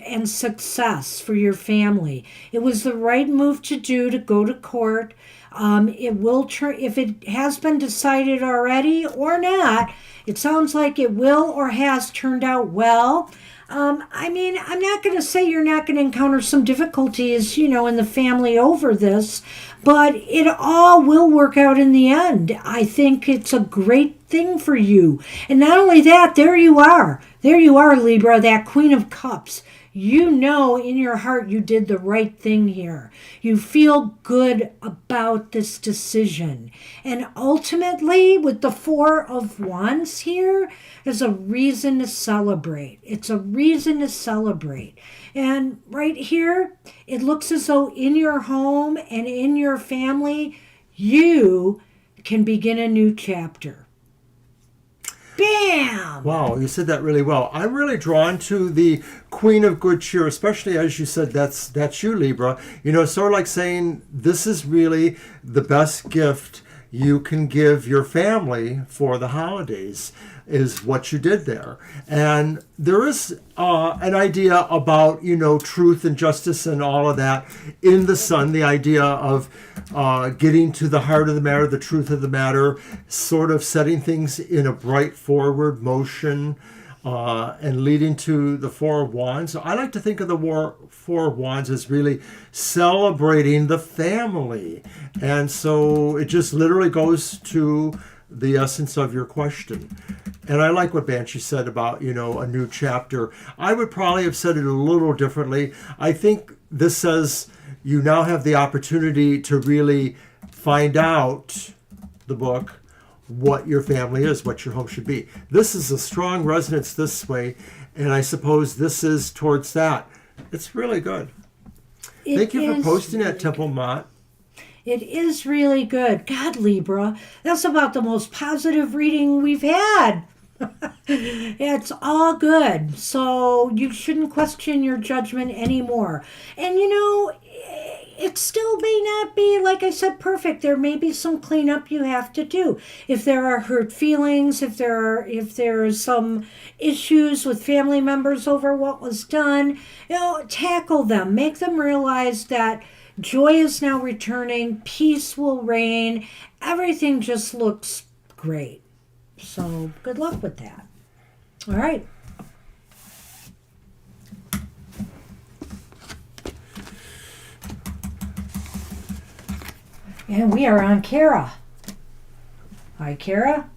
and success for your family. It was the right move to do to go to court. It will turn, if it has been decided already or not, it sounds like it will or has turned out well. I mean, I'm not going to say you're not going to encounter some difficulties, you know, in the family over this, but it all will work out in the end. I think it's a great thing for you. And not only that, there you are. There you are, Libra, that Queen of Cups. You know in your heart you did the right thing here. You feel good about this decision. And ultimately, with the 4 of Wands here, is a reason to celebrate. It's a reason to celebrate. And right here, it looks as though in your home and in your family, you can begin a new chapter. Bam! Wow, you said that really well. I'm really drawn to the Queen of Good Cheer, especially as you said, that's you, Libra. You know, sort of like saying this is really the best gift you can give your family for the holidays, is what you did there. And there is an idea about, truth and justice and all of that in the sun, the idea of getting to the heart of the matter, the truth of the matter, sort of setting things in a bright forward motion, and leading to the Four of Wands. So I like to think of the Four of Wands as really celebrating the family. And so it just literally goes to the essence of your question. And I like what Banshee said about, a new chapter. I would probably have said it a little differently. I think this says you now have the opportunity to really find out the book, what your family is, what your home should be. This is a strong resonance this way, and I suppose this is towards that. It's really good. Thank you for posting that, Temple Mott. It is really good. God, Libra, that's about the most positive reading we've had. It's all good. So you shouldn't question your judgment anymore. And it still may not be, like I said, perfect. There may be some cleanup you have to do. If there are hurt feelings, if there are some issues with family members over what was done, tackle them. Make them realize that joy is now returning, peace will reign, everything just looks great. So good luck with that. All right. And we are on Kara. Hi, Kara.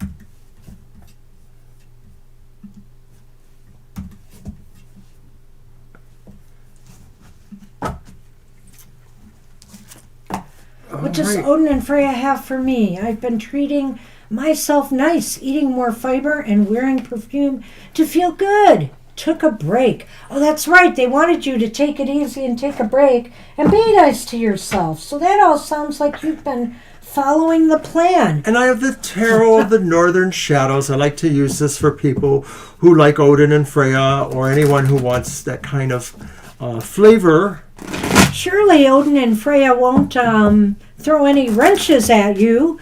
What does Odin and Freya have for me? I've been treating myself nice, eating more fiber and wearing perfume to feel good. Took a break. Oh, that's right. They wanted you to take it easy and take a break and be nice to yourself. So that all sounds like you've been following the plan. And I have the Tarot of the Northern Shadows. I like to use this for people who like Odin and Freya, or anyone who wants that kind of flavor. Surely Odin and Freya won't throw any wrenches at you.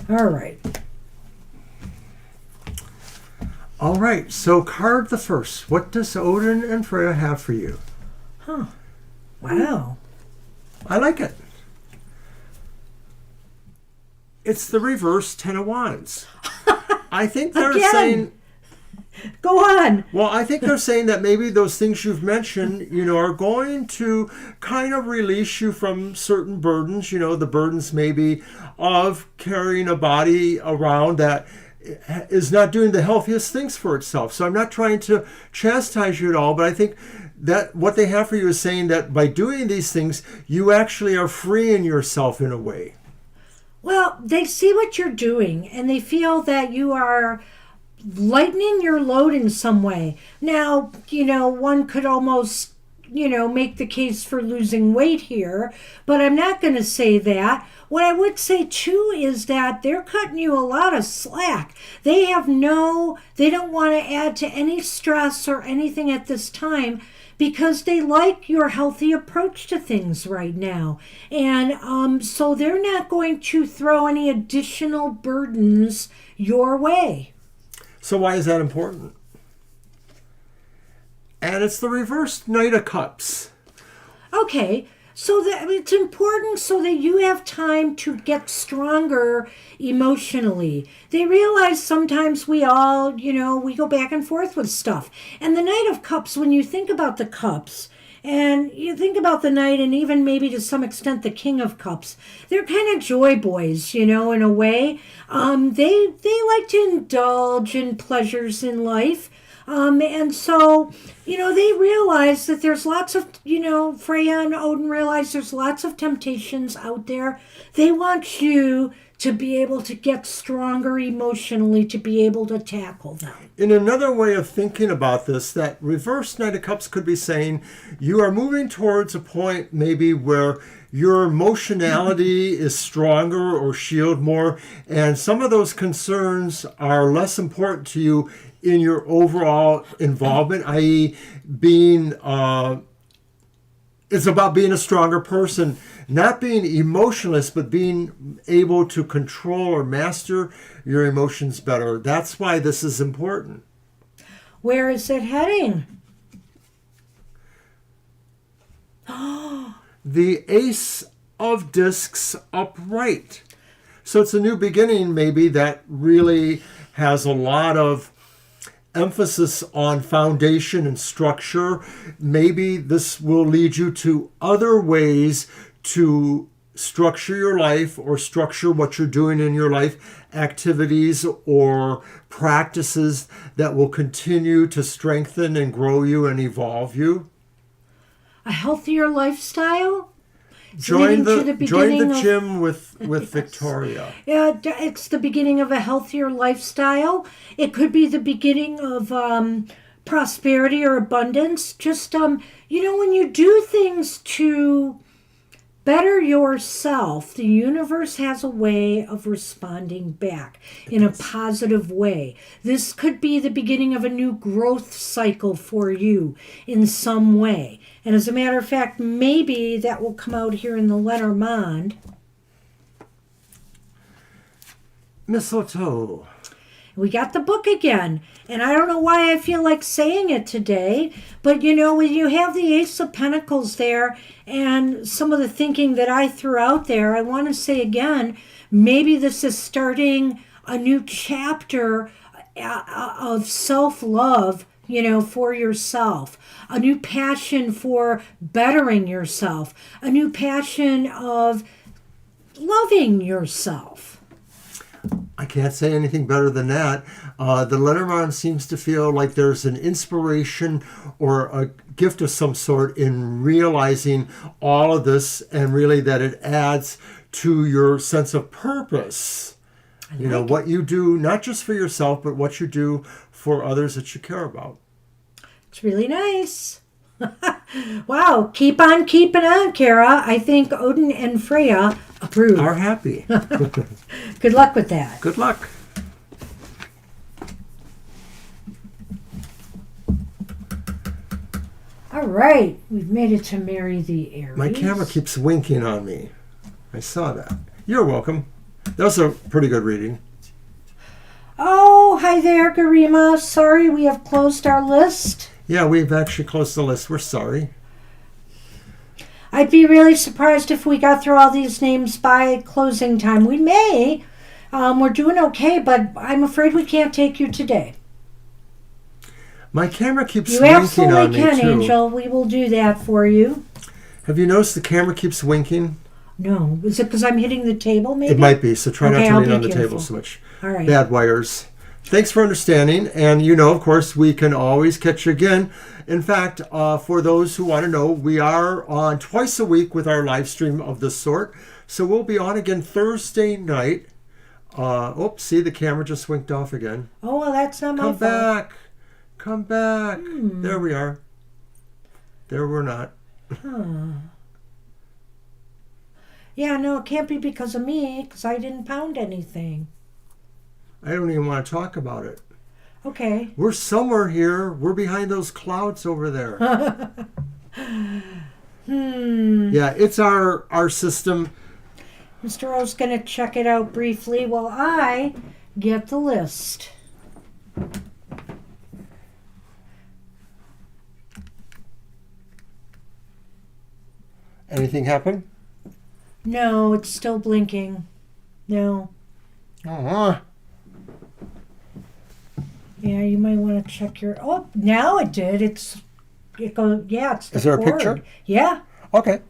All right. All right, so card the first. What does Odin and Freya have for you? Huh. Wow. I like it. It's the reverse Ten of Wands. I think they're saying... Go on. Well, I think they're saying that maybe those things you've mentioned, are going to kind of release you from certain burdens. The burdens maybe of carrying a body around that is not doing the healthiest things for itself. So I'm not trying to chastise you at all, but I think that what they have for you is saying that by doing these things, you actually are freeing yourself in a way. Well, they see what you're doing and they feel that you are lightening your load in some way. Now, one could almost, make the case for losing weight here, but I'm not going to say that. What I would say too is that they're cutting you a lot of slack. They don't want to add to any stress or anything at this time because they like your healthy approach to things right now. And so they're not going to throw any additional burdens your way. So why is that important? And it's the reverse Knight of Cups. Okay, so it's important so that you have time to get stronger emotionally. They realize sometimes we all, we go back and forth with stuff. And the Knight of Cups, when you think about the cups, and you think about the Knight and even maybe to some extent the King of Cups, they're kind of joy boys, in a way. They like to indulge in pleasures in life. And so, they realize that there's lots of, Freya and Odin realize there's lots of temptations out there. They want you to be able to get stronger emotionally, to be able to tackle them. In another way of thinking about this, that reverse Knight of Cups could be saying you are moving towards a point maybe where your emotionality is stronger or shield more, and some of those concerns are less important to you in your overall involvement, i.e. being, it's about being a stronger person, not being emotionless, but being able to control or master your emotions better. That's why this is important. Where is it heading? The Ace of Discs upright. So it's a new beginning, maybe, that really has a lot of emphasis on foundation and structure. Maybe this will lead you to other ways to structure your life or structure what you're doing in your life, activities or practices that will continue to strengthen and grow you and evolve you. A healthier lifestyle? Join the gym with Victoria. Yeah, it's the beginning of a healthier lifestyle. It could be the beginning of prosperity or abundance. Just, when you do things to better yourself, the universe has a way of responding back in a positive way. This could be the beginning of a new growth cycle for you in some way. And as a matter of fact, maybe that will come out here in the Lenormand. Mistletoe. We got the book again. And I don't know why I feel like saying it today, but when you have the Ace of Pentacles there and some of the thinking that I threw out there, I want to say again, maybe this is starting a new chapter of self-love, for yourself, a new passion for bettering yourself, a new passion of loving yourself. I can't say anything better than that. The Lenormand seems to feel like there's an inspiration or a gift of some sort in realizing all of this, and really that it adds to your sense of purpose. What you do, not just for yourself, but what you do for others that you care about. It's really nice. Wow, keep on keeping on, Kara. I think Odin and Freya approve. Are happy. Good luck with that. Good luck. All right, we've made it to Mary the Aries. My camera keeps winking on me. I saw that. You're welcome. That was a pretty good reading. Oh, hi there, Garima. Sorry, we have closed our list. Yeah, we've actually closed the list. We're sorry. I'd be really surprised if we got through all these names by closing time. We may. We're doing okay, but I'm afraid we can't take you today. My camera keeps You winking on absolutely me, can, too. Angel. We will do that for you. Have you noticed the camera keeps winking? No. Is it because I'm hitting the table, maybe? It might be, so try not Okay, to I'll lean be on the careful. table so much. All right. Bad wires. Thanks for understanding. And of course, we can always catch you again. In fact, for those who want to know, we are on twice a week with our live stream of this sort. So we'll be on again Thursday night. Oops, see, the camera just winked off again. Oh, well, that's not my Come fault. back. Come back. There we are. There we're not. Yeah, no, it can't be because of me, because I didn't pound anything. I don't even want to talk about it. Okay. We're somewhere here. We're behind those clouds over there. Yeah, it's our system. Mr. O's going to check it out briefly while I get the list. Anything happen? No, it's still blinking. No. Uh-huh. Yeah, you might want to check your... Oh, now it did. It's the Is there a cord. picture? Yeah. Okay.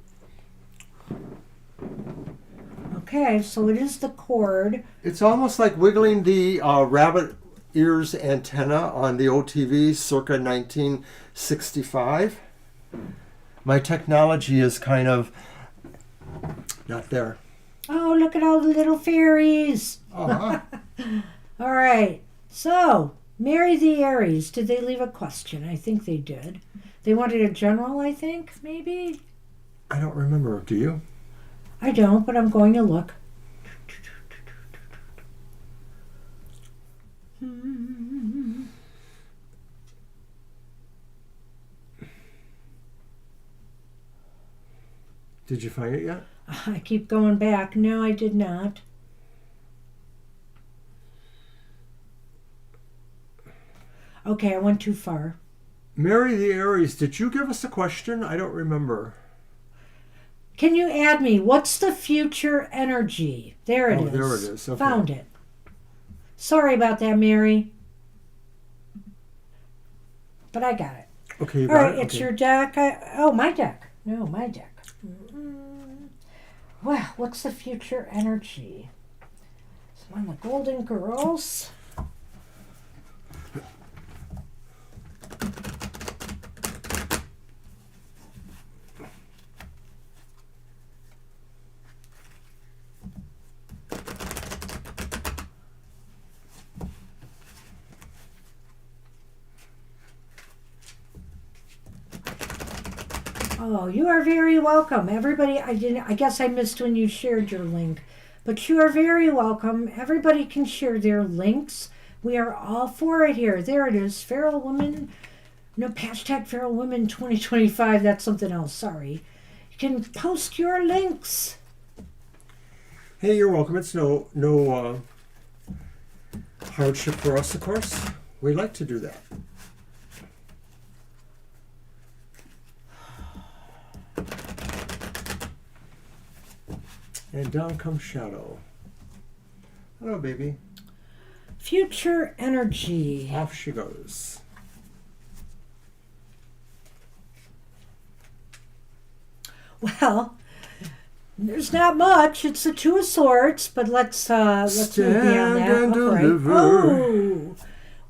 Okay, so it is the cord. It's almost like wiggling the rabbit, ears antenna on the old TV circa 1965. My technology is kind of not there. Oh, look at all the little fairies. Uh-huh. All right. So, Mary the Aries, did they leave a question? I think they did. They wanted a general, I think, maybe? I don't remember. Do you? I don't, but I'm going to look. Did you find it yet? I keep going back. No, I did not. Okay, I went too far. Mary the Aries, did you give us a question? I don't remember. Can you add me? What's the future energy? There it is. There it is. Okay. Found it. Sorry about that, Mary. But I got it. Okay, you All got right, it? it's Okay. your deck. My deck. No, my deck. Well, what's the future energy? It's one of the Golden Girls. Oh, you are very welcome. Everybody, I guess I missed when you shared your link. But you are very welcome. Everybody can share their links. We are all for it here. There it is. Feral Women. No, hashtag Feral Women 2025. That's something else. Sorry. You can post your links. Hey, you're welcome. It's no hardship for us, of course. We like to do that. And down comes Shadow. Hello, baby. Future energy. Off she goes. Well, there's not much. It's the Two of Swords, but let's move beyond that. and Upright. deliver. Oh,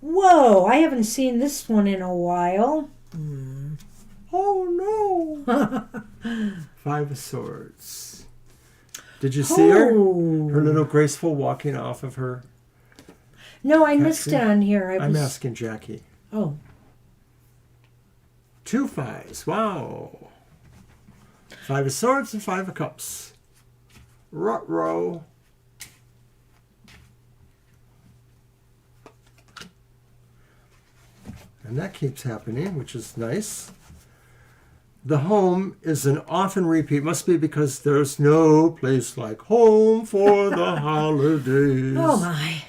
whoa! I haven't seen this one in a while. Oh no! Five of Swords. Did you see her? Her little graceful walking off of her. No, I missed it on here. I'm asking Jackie. Oh. 2 5s. Wow. 5 of Swords and 5 of Cups. Ruh-roh. And that keeps happening, which is nice. The home is an often repeat. Must be because there's no place like home for the holidays. Oh, my.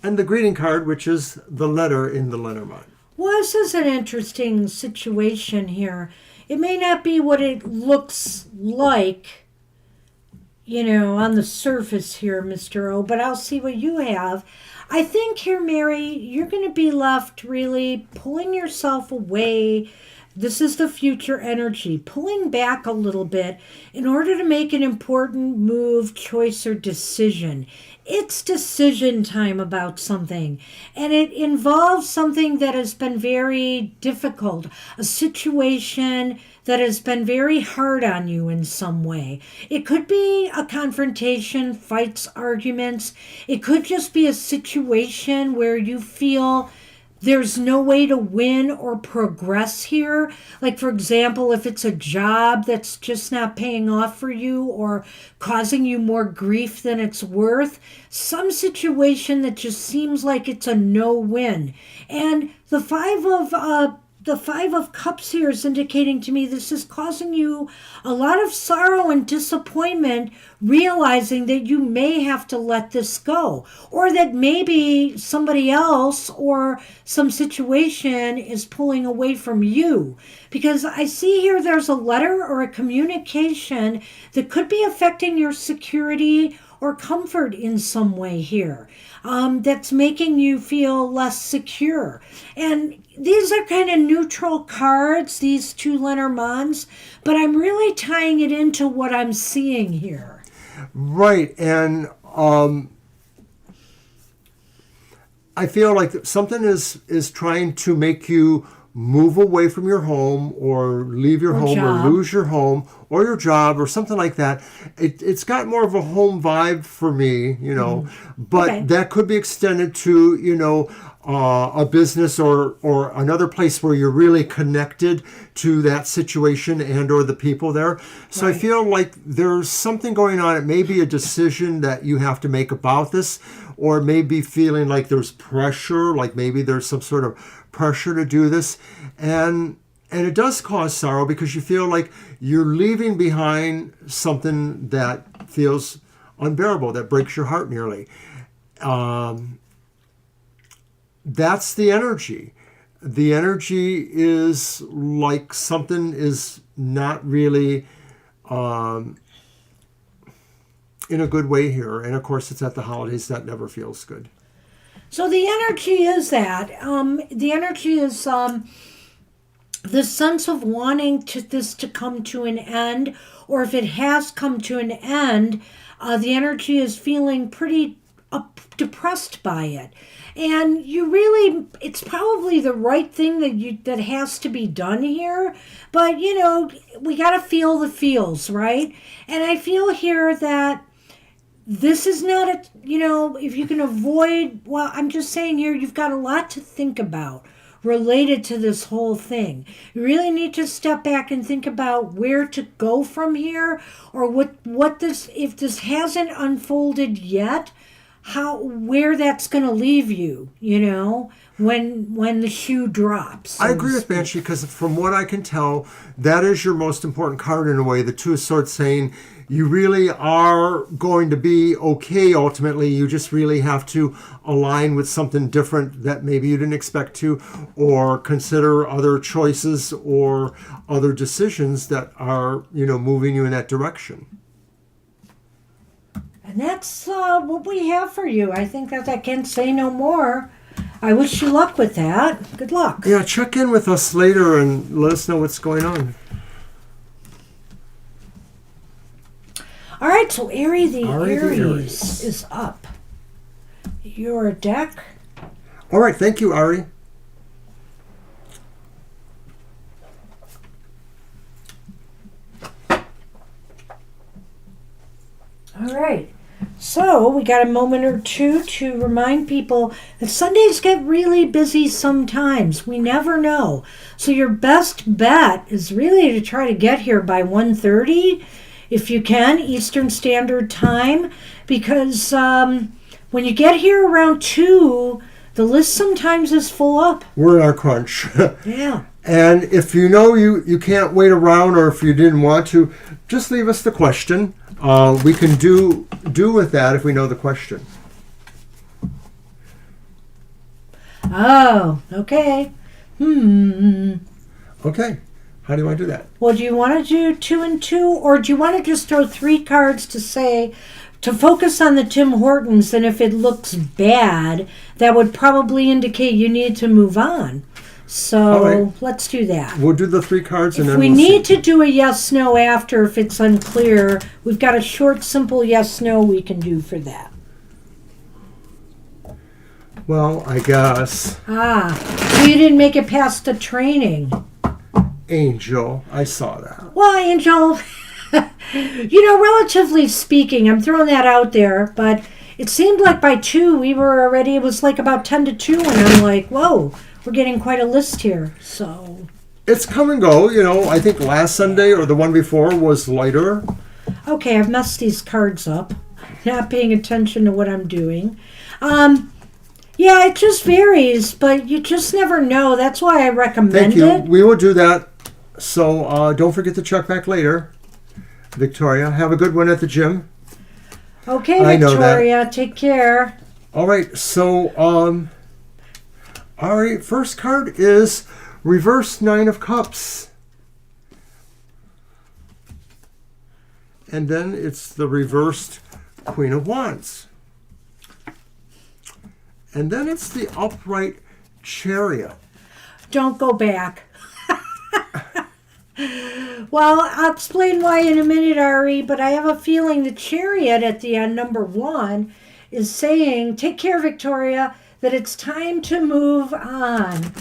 And the greeting card, which is the letter in the Lenormand. Well, this is an interesting situation here. It may not be what it looks like, on the surface here, Mr. O, but I'll see what you have. I think here, Mary, you're going to be left really pulling yourself away. This is the future energy, pulling back a little bit in order to make an important move, choice, or decision. It's decision time about something, and it involves something that has been very difficult, a situation that has been very hard on you in some way. It could be a confrontation, fights, arguments. It could just be a situation where you feel there's no way to win or progress here. Like, for example, if it's a job that's just not paying off for you or causing you more grief than it's worth, some situation that just seems like it's a no-win. And the Five of Cups here is indicating to me this is causing you a lot of sorrow and disappointment, realizing that you may have to let this go, or that maybe somebody else or some situation is pulling away from you. Because I see here there's a letter or a communication that could be affecting your security or comfort in some way here, that's making you feel less secure. And these are kind of neutral cards, these two Lenormands, but I'm really tying it into what I'm seeing here. Right, and I feel like something is trying to make you move away from your home or leave your home job. or lose your home or your job or something like that. It's got more of a home vibe for me, but Okay. that could be extended to, a business or another place where you're really connected to that situation and or the people there. So I Right. feel like there's something going on. It may be a decision that you have to make about this, or maybe feeling like there's pressure, like maybe there's some sort of pressure to do this. And it does cause sorrow because you feel like you're leaving behind something that feels unbearable, that breaks your heart nearly. That's the energy. The energy is like something is not really in a good way here. And of course, it's at the holidays. That never feels good. So the energy is that. The energy is the sense of wanting this to come to an end, or if it has come to an end, the energy is feeling pretty depressed by it. And it's probably the right thing that has to be done here. But, we got to feel the feels, right? And I feel here that this is not if you can avoid, well, I'm just saying here, you've got a lot to think about related to this whole thing. You really need to step back and think about where to go from here, or what this, if this hasn't unfolded yet, where that's going to leave you, when the shoe drops. So I agree with Banshee because from what I can tell, that is your most important card in a way. The Two of Swords saying you really are going to be okay ultimately. You just really have to align with something different that maybe you didn't expect to, or consider other choices or other decisions that are, moving you in that direction. And that's what we have for you. I think that I can't say no more. I wish you luck with that. Good luck. Yeah, check in with us later and let us know what's going on. All right, so Aries Aries. is up. Your deck. All right, thank you, Ari. All right. So we got a moment or two to remind people that Sundays get really busy sometimes. We never know. So your best bet is really to try to get here by 1:30, if you can, Eastern Standard Time, because when you get here around 2, the list sometimes is full up. We're in our crunch. Yeah. And if you can't wait around, or if you didn't want to, just leave us the question. We can do with that if we know the question. Oh, okay. Okay. How do you want to do that? Well, do you want to do 2 and 2, or do you want to just throw 3 cards to focus on the Tim Hortons, and if it looks bad, that would probably indicate you need to move on. So right. Let's do that. We'll do the 3 cards and If then we we'll need see. to do a yes-no after, if it's unclear, we've got a short, simple yes-no we can do for that. Well, I guess. So you didn't make it past the training. Angel, I saw that. Well, Angel, relatively speaking, I'm throwing that out there, but it seemed like by 2 it was like about 10 to 2, and I'm like, whoa, we're getting quite a list here, so. It's come and go, I think last Sunday or the one before was lighter. Okay, I've messed these cards up, not paying attention to what I'm doing. Yeah, it just varies, but you just never know. That's why I recommend Thank you. it. We will do that. So don't forget to check back later. Victoria, have a good one at the gym. Okay, I know that. Victoria, take care. All right, so Ari, first card is reverse 9 of Cups. And then it's the reversed Queen of Wands. And then it's the upright Chariot. Don't go back. Well, I'll explain why in a minute, Ari, but I have a feeling the Chariot at the end, number 1, is saying, take care, Victoria. that it's time to move on.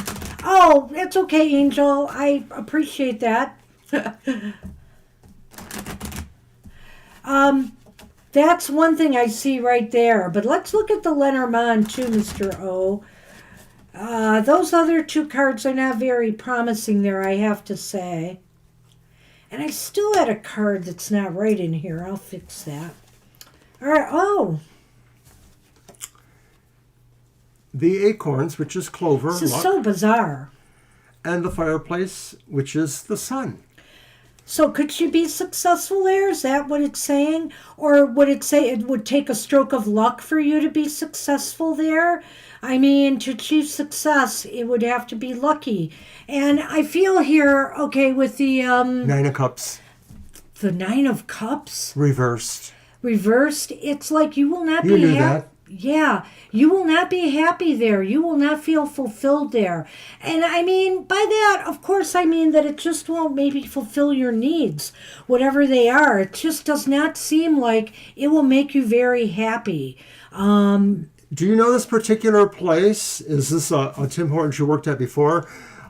Oh, it's okay, Angel. I appreciate that. That's one thing I see right there. But let's look at the Lenormand too, Mr. O. Those other two cards are not very promising there, I have to say. And I still had a card that's not right in here. I'll fix that. All right. Oh. The acorns, which is clover. This is luck, so bizarre. and the fireplace, which is the sun. So could she be successful there? Is that what it's saying? Or would it say it would take a stroke of luck for you to be successful there? I mean, to achieve success, it would have to be lucky. And I feel here, okay, with the... Nine of Cups. The Nine of Cups? Reversed. Reversed, it's like you will not be... You knew that. Yeah, you will not be happy there. You will not feel fulfilled there. And I mean, by that, of course, I mean that it just won't maybe fulfill your needs, whatever they are. It just does not seem like it will make you very happy. Do you know this particular place? Is this a Tim Hortons you worked at before?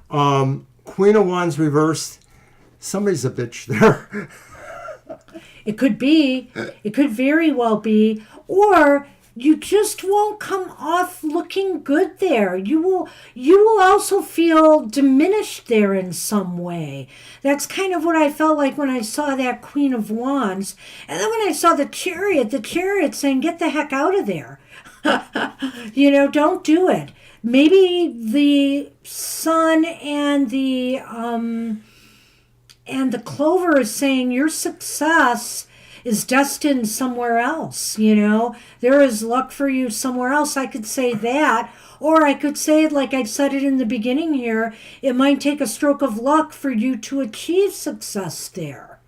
Queen of Wands reversed. Somebody's a bitch there. It could be. It could very well be. Or... you just won't come off looking good there. You will also feel diminished there in some way. That's kind of what I felt like when I saw that Queen of Wands. And then when I saw the chariot saying, get the heck out of there. Don't do it. Maybe the sun and the clover is saying your success is destined somewhere else, There is luck for you somewhere else. I could say that. Or I could say it like I said it in the beginning here. It might take a stroke of luck for you to achieve success there.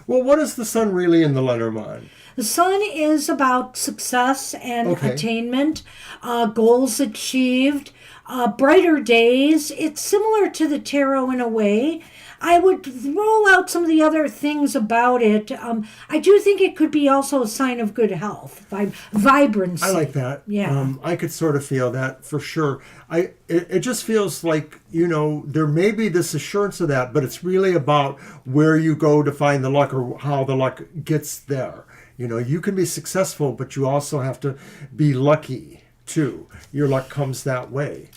Well, what is the sun really in the Lenormand? The sun is about success and attainment, goals achieved, brighter days. It's similar to the tarot in a way. I would roll out some of the other things about it. I do think it could be also a sign of good health, vibrancy. I like that. Yeah. I could sort of feel that for sure. It just feels like, there may be this assurance of that, but it's really about where you go to find the luck or how the luck gets there. You can be successful, but you also have to be lucky too. Your luck comes that way.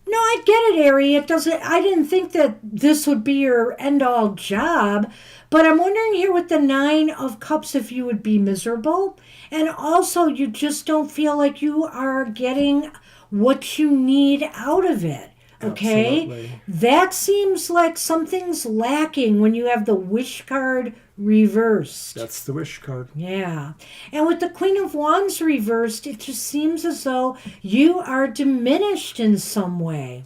No, I get it, Ari. I didn't think that this would be your end-all job, but I'm wondering here with the Nine of Cups if you would be miserable, and also you just don't feel like you are getting what you need out of it. Okay? Absolutely. That seems like something's lacking when you have the wish card reversed. That's the wish card. Yeah. And with the Queen of Wands reversed, it just seems as though you are diminished in some way.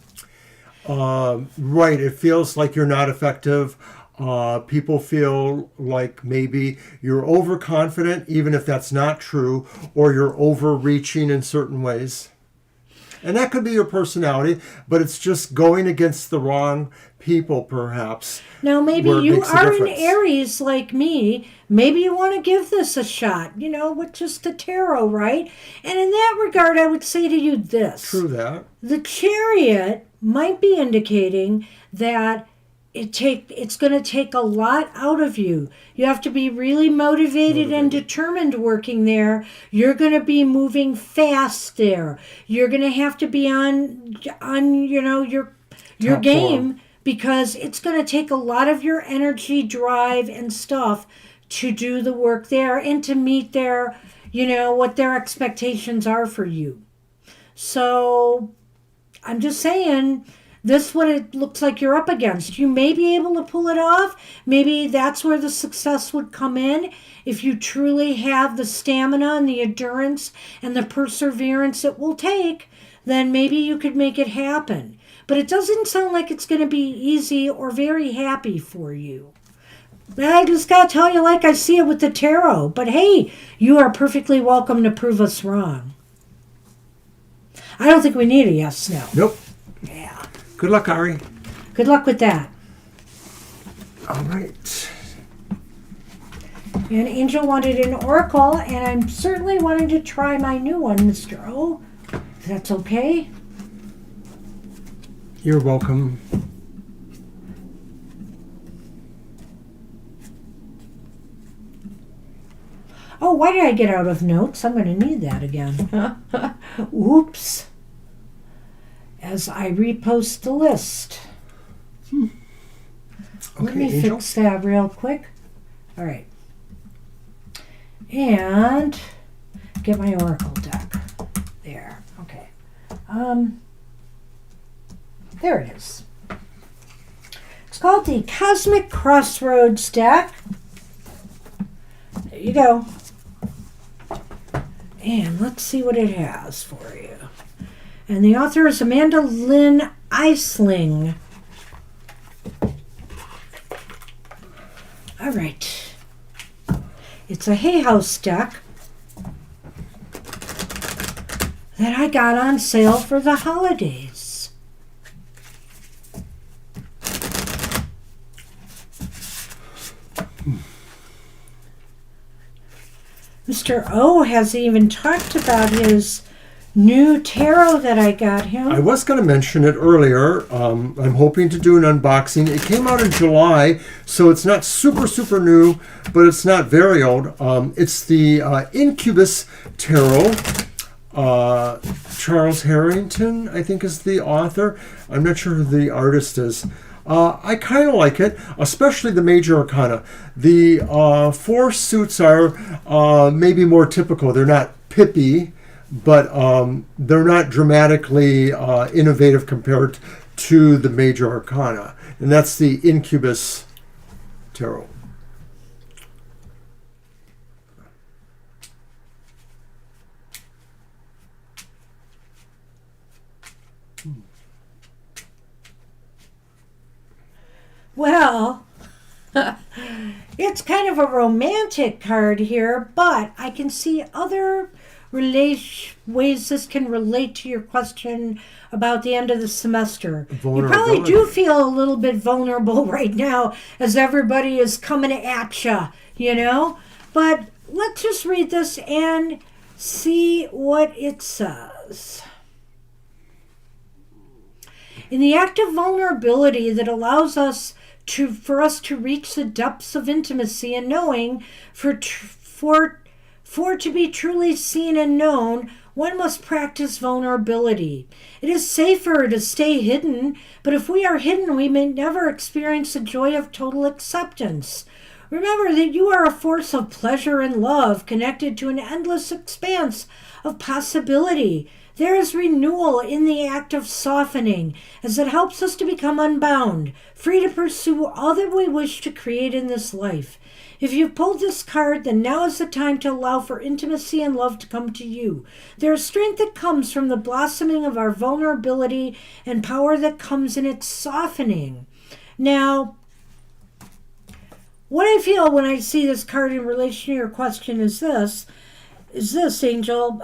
Right. It feels like you're not effective. People feel like maybe you're overconfident, even if that's not true, or you're overreaching in certain ways. And that could be your personality, but it's just going against the wrong people, perhaps. Now, maybe you are an Aries like me. Maybe you want to give this a shot, with just the tarot, right? And in that regard, I would say to you this. True that. The Chariot might be indicating that it's going to take a lot out of you. You have to be really motivated and determined working there. You're going to be moving fast there. You're going to have to be on your Top game form. Because it's going to take a lot of your energy, drive, and stuff to do the work there and to meet their, what their expectations are for you. So I'm just saying, this is what it looks like you're up against. You may be able to pull it off. Maybe that's where the success would come in. If you truly have the stamina and the endurance and the perseverance it will take, then maybe you could make it happen. But it doesn't sound like it's going to be easy or very happy for you. I just got to tell you like I see it with the tarot. But hey, you are perfectly welcome to prove us wrong. I don't think we need a yes, no. Nope. Yeah. Good luck, Ari. Good luck with that. All right. And Angel wanted an oracle, and I'm certainly wanting to try my new one, Mr. O. That's okay. You're welcome. Oh, why did I get out of notes? I'm going to need that again. Oops. As I repost the list. Let me Angel. fix that real quick. All right. And get my oracle deck. There. Okay. There it is. It's called the Cosmic Crossroads deck. There you go. And let's see what it has for you. And the author is Amanda Lynn Eisling. All right. It's a Hay House deck that I got on sale for the holidays. Mr. O has even talked about his new tarot that I got him. I was going to mention it earlier. I'm hoping to do an unboxing. It came out in July, so it's not super new, but it's not very old. It's the Incubus Tarot. Charles Harrington, I think, is the author. I'm not sure who the artist is. I kind of like it, especially the major arcana. The four suits are maybe more typical. They're not pippy, but they're not dramatically innovative compared to the major arcana. And that's the Incubus Tarot. Well, it's kind of a romantic card here, but I can see other ways this can relate to your question about the end of the semester. You probably do feel a little bit vulnerable right now as everybody is coming at you, you know? But let's just read this and see what it says. In the act of vulnerability that allows us for us to reach the depths of intimacy and knowing, for to be truly seen and known, one must practice vulnerability. It is safer to stay hidden, but if we are hidden, we may never experience the joy of total acceptance. Remember that you are a force of pleasure and love connected to an endless expanse of possibility. There is renewal in the act of softening, as it helps us to become unbound, free to pursue all that we wish to create in this life. If you've pulled this card, then now is the time to allow for intimacy and love to come to you. There is strength that comes from the blossoming of our vulnerability and power that comes in its softening. Now, what I feel when I see this card in relation to your question is this, Angel.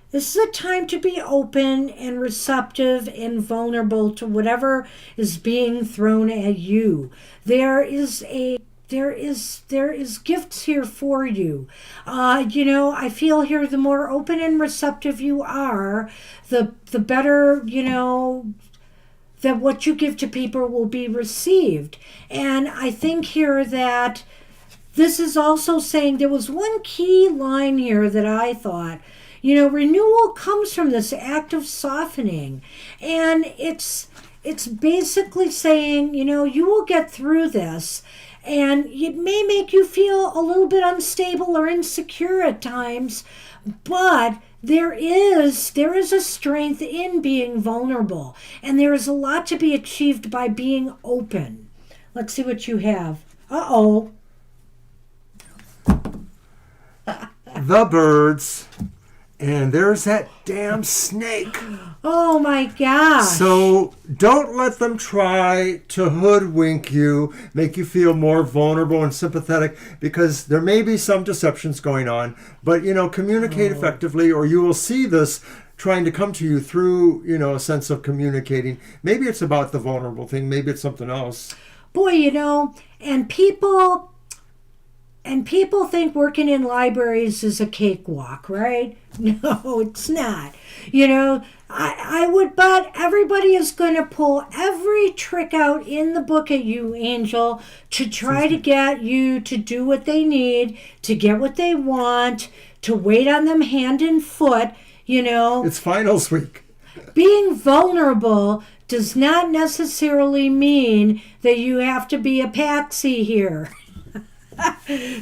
This is a time to be open and receptive and vulnerable to whatever is being thrown at you. There is gifts here for you. I feel here the more open and receptive you are, the better, that what you give to people will be received. And I think here that this is also saying there was one key line here that I thought, renewal comes from this act of softening. And it's basically saying, you will get through this. And it may make you feel a little bit unstable or insecure at times, but there is a strength in being vulnerable. And there is a lot to be achieved by being open. Let's see what you have. Uh-oh. The birds. And there's that damn snake. Oh my gosh. So don't let them try to hoodwink you, make you feel more vulnerable and sympathetic, because there may be some deceptions going on. But, communicate effectively, or you will see this trying to come to you through, a sense of communicating. Maybe it's about the vulnerable thing. Maybe it's something else. Boy, and people people think working in libraries is a cakewalk, right? No, it's not. You know, I would bet everybody is going to pull every trick out in the book at you, Angel, to try to get you to do what they need, to get what they want, to wait on them hand and foot, you know. It's finals week. Being vulnerable does not necessarily mean that you have to be a patsy here.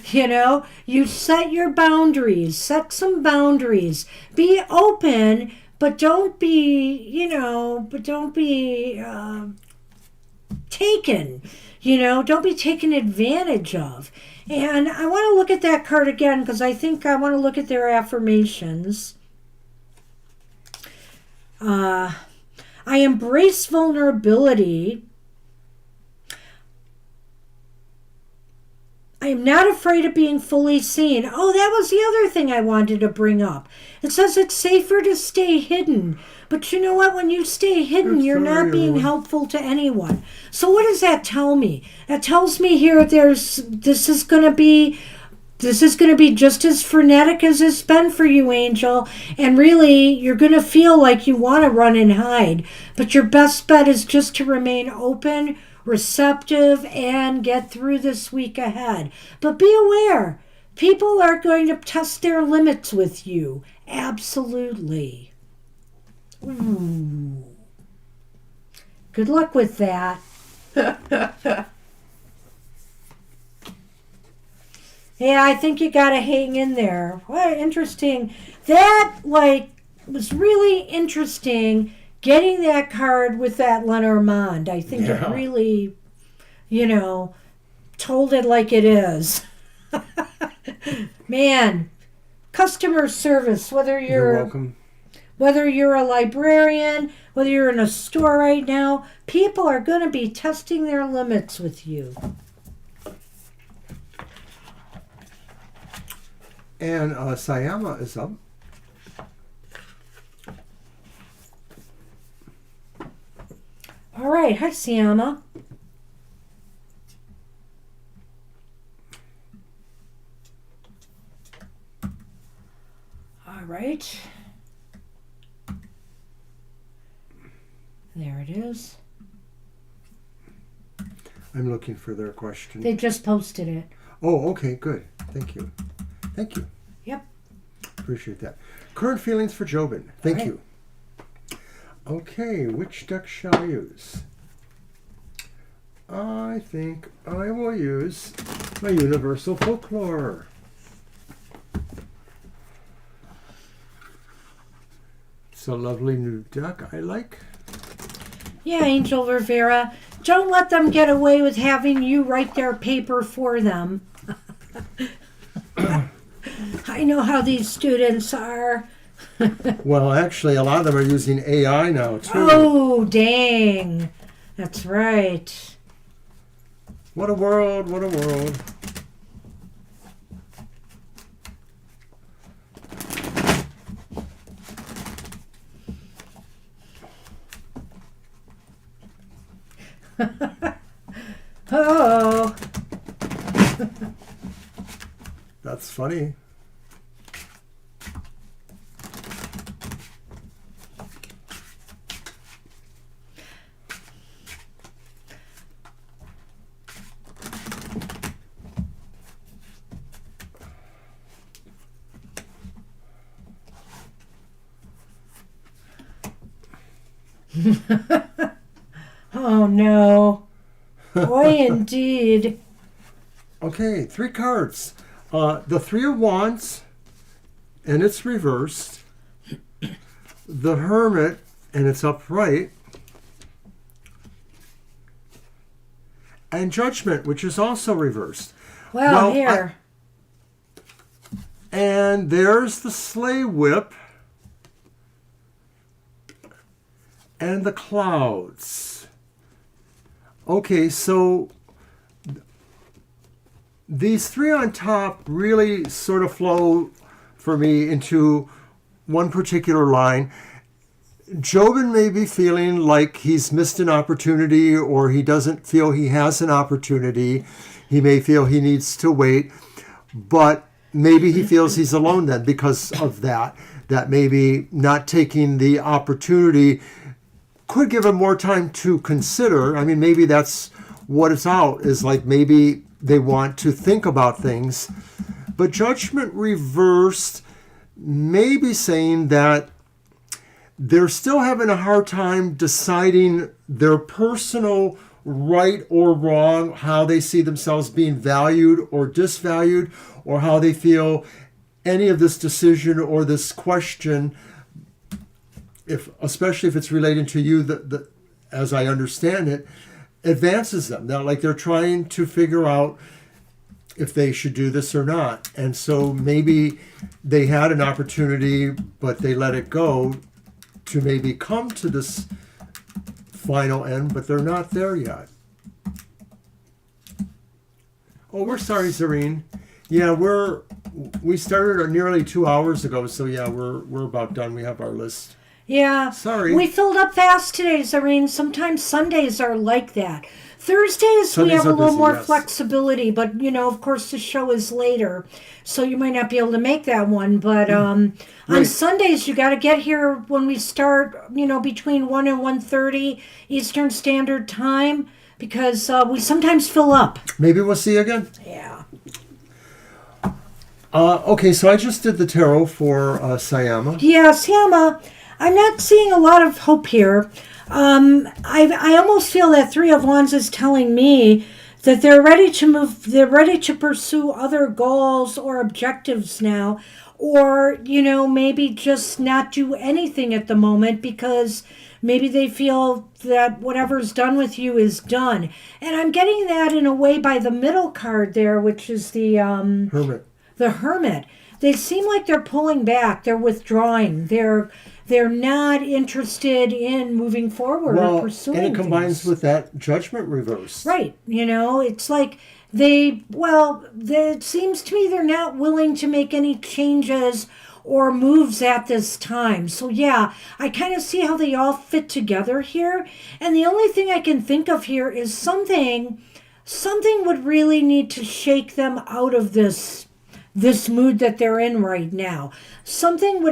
You know, you set your boundaries, set some boundaries. Be open, but don't be, taken. You know, don't be taken advantage of. And I want to look at that card again because I think I want to look at their affirmations. I embrace vulnerability. I am not afraid of being fully seen. Oh, that was the other thing I wanted to bring up. It says it's safer to stay hidden. But you know what? When you stay hidden, you're not being helpful to anyone. So what does that tell me? That tells me here this is going to be just as frenetic as it's been for you, Angel. And really, you're going to feel like you want to run and hide. But your best bet is just to remain open, receptive, and get through this week ahead. But be aware, people are going to test their limits with you. Absolutely. Ooh. Good luck with that. Yeah, I think you got to hang in there. What interesting. That, was really interesting. Getting that card with that Lenormand, I think it really, told it like it is. Man, customer service, whether You're welcome. Whether you're a librarian, whether you're in a store right now, people are going to be testing their limits with you. And Sayama is up. All right. Hi, Sayama. All right. There it is. I'm looking for their question. They just posted it. Oh, okay, good. Thank you. Thank you. Yep. Appreciate that. Current feelings for Jobin. Thank you. Okay, which deck shall I use? I think I will use my Universal Folklore. It's a lovely new deck I like. Yeah, Angel Rivera. Don't let them get away with having you write their paper for them. I know how these students are. Well, actually, a lot of them are using AI now, too. Oh, dang. That's right. What a world, what a world. Oh. That's funny. Oh, no. Boy, indeed. Okay, 3 cards. The 3 of Wands, and it's reversed. The Hermit, and it's upright. And Judgment, which is also reversed. Well here. And there's the Sleigh Whip. And the Clouds. Okay, so these 3 on top really sort of flow for me into one particular line. Jobin may be feeling like he's missed an opportunity, or he doesn't feel he has an opportunity. He may feel he needs to wait. but maybe he feels he's alone then because of that maybe not taking the opportunity could give him more time to consider. I mean, maybe that's what it's out, is like maybe they want to think about things. But Judgment reversed, maybe saying that they're still having a hard time deciding their personal right or wrong, how they see themselves being valued or disvalued, or how they feel any of this decision or this question, especially if it's relating to you, as I understand it, advances them. Now, like they're trying to figure out if they should do this or not. And so maybe they had an opportunity, but they let it go to maybe come to this final end, but they're not there yet. Oh, we're sorry, Zareen. Yeah, we started nearly 2 hours ago, so yeah, we're about done. We have our list. Yeah. Sorry. We filled up fast today, Zareen. Sometimes Sundays are like that. Thursdays we have a little busy, more yes. flexibility, but of course the show is later, so you might not be able to make that one. But on Sundays you got to get here when we start, between 1 and 1:30 Eastern Standard Time, because we sometimes fill up. Maybe we'll see you again. Yeah. Okay, so I just did the tarot for Sayama. Yeah, Sayama, I'm not seeing a lot of hope here. I almost feel that Three of Wands is telling me that they're ready to move, they're ready to pursue other goals or objectives now, or, maybe just not do anything at the moment because maybe they feel that whatever's done with you is done. And I'm getting that in a way by the middle card there, which is the Hermit. The Hermit. They seem like they're pulling back, they're withdrawing, they're not interested in moving forward or pursuing and it combines things. with that Judgment reverse. Right. It's like it seems to me they're not willing to make any changes or moves at this time. So yeah, I kind of see how they all fit together here. And the only thing I can think of here is something would really need to shake them out of this mood that they're in right now. Something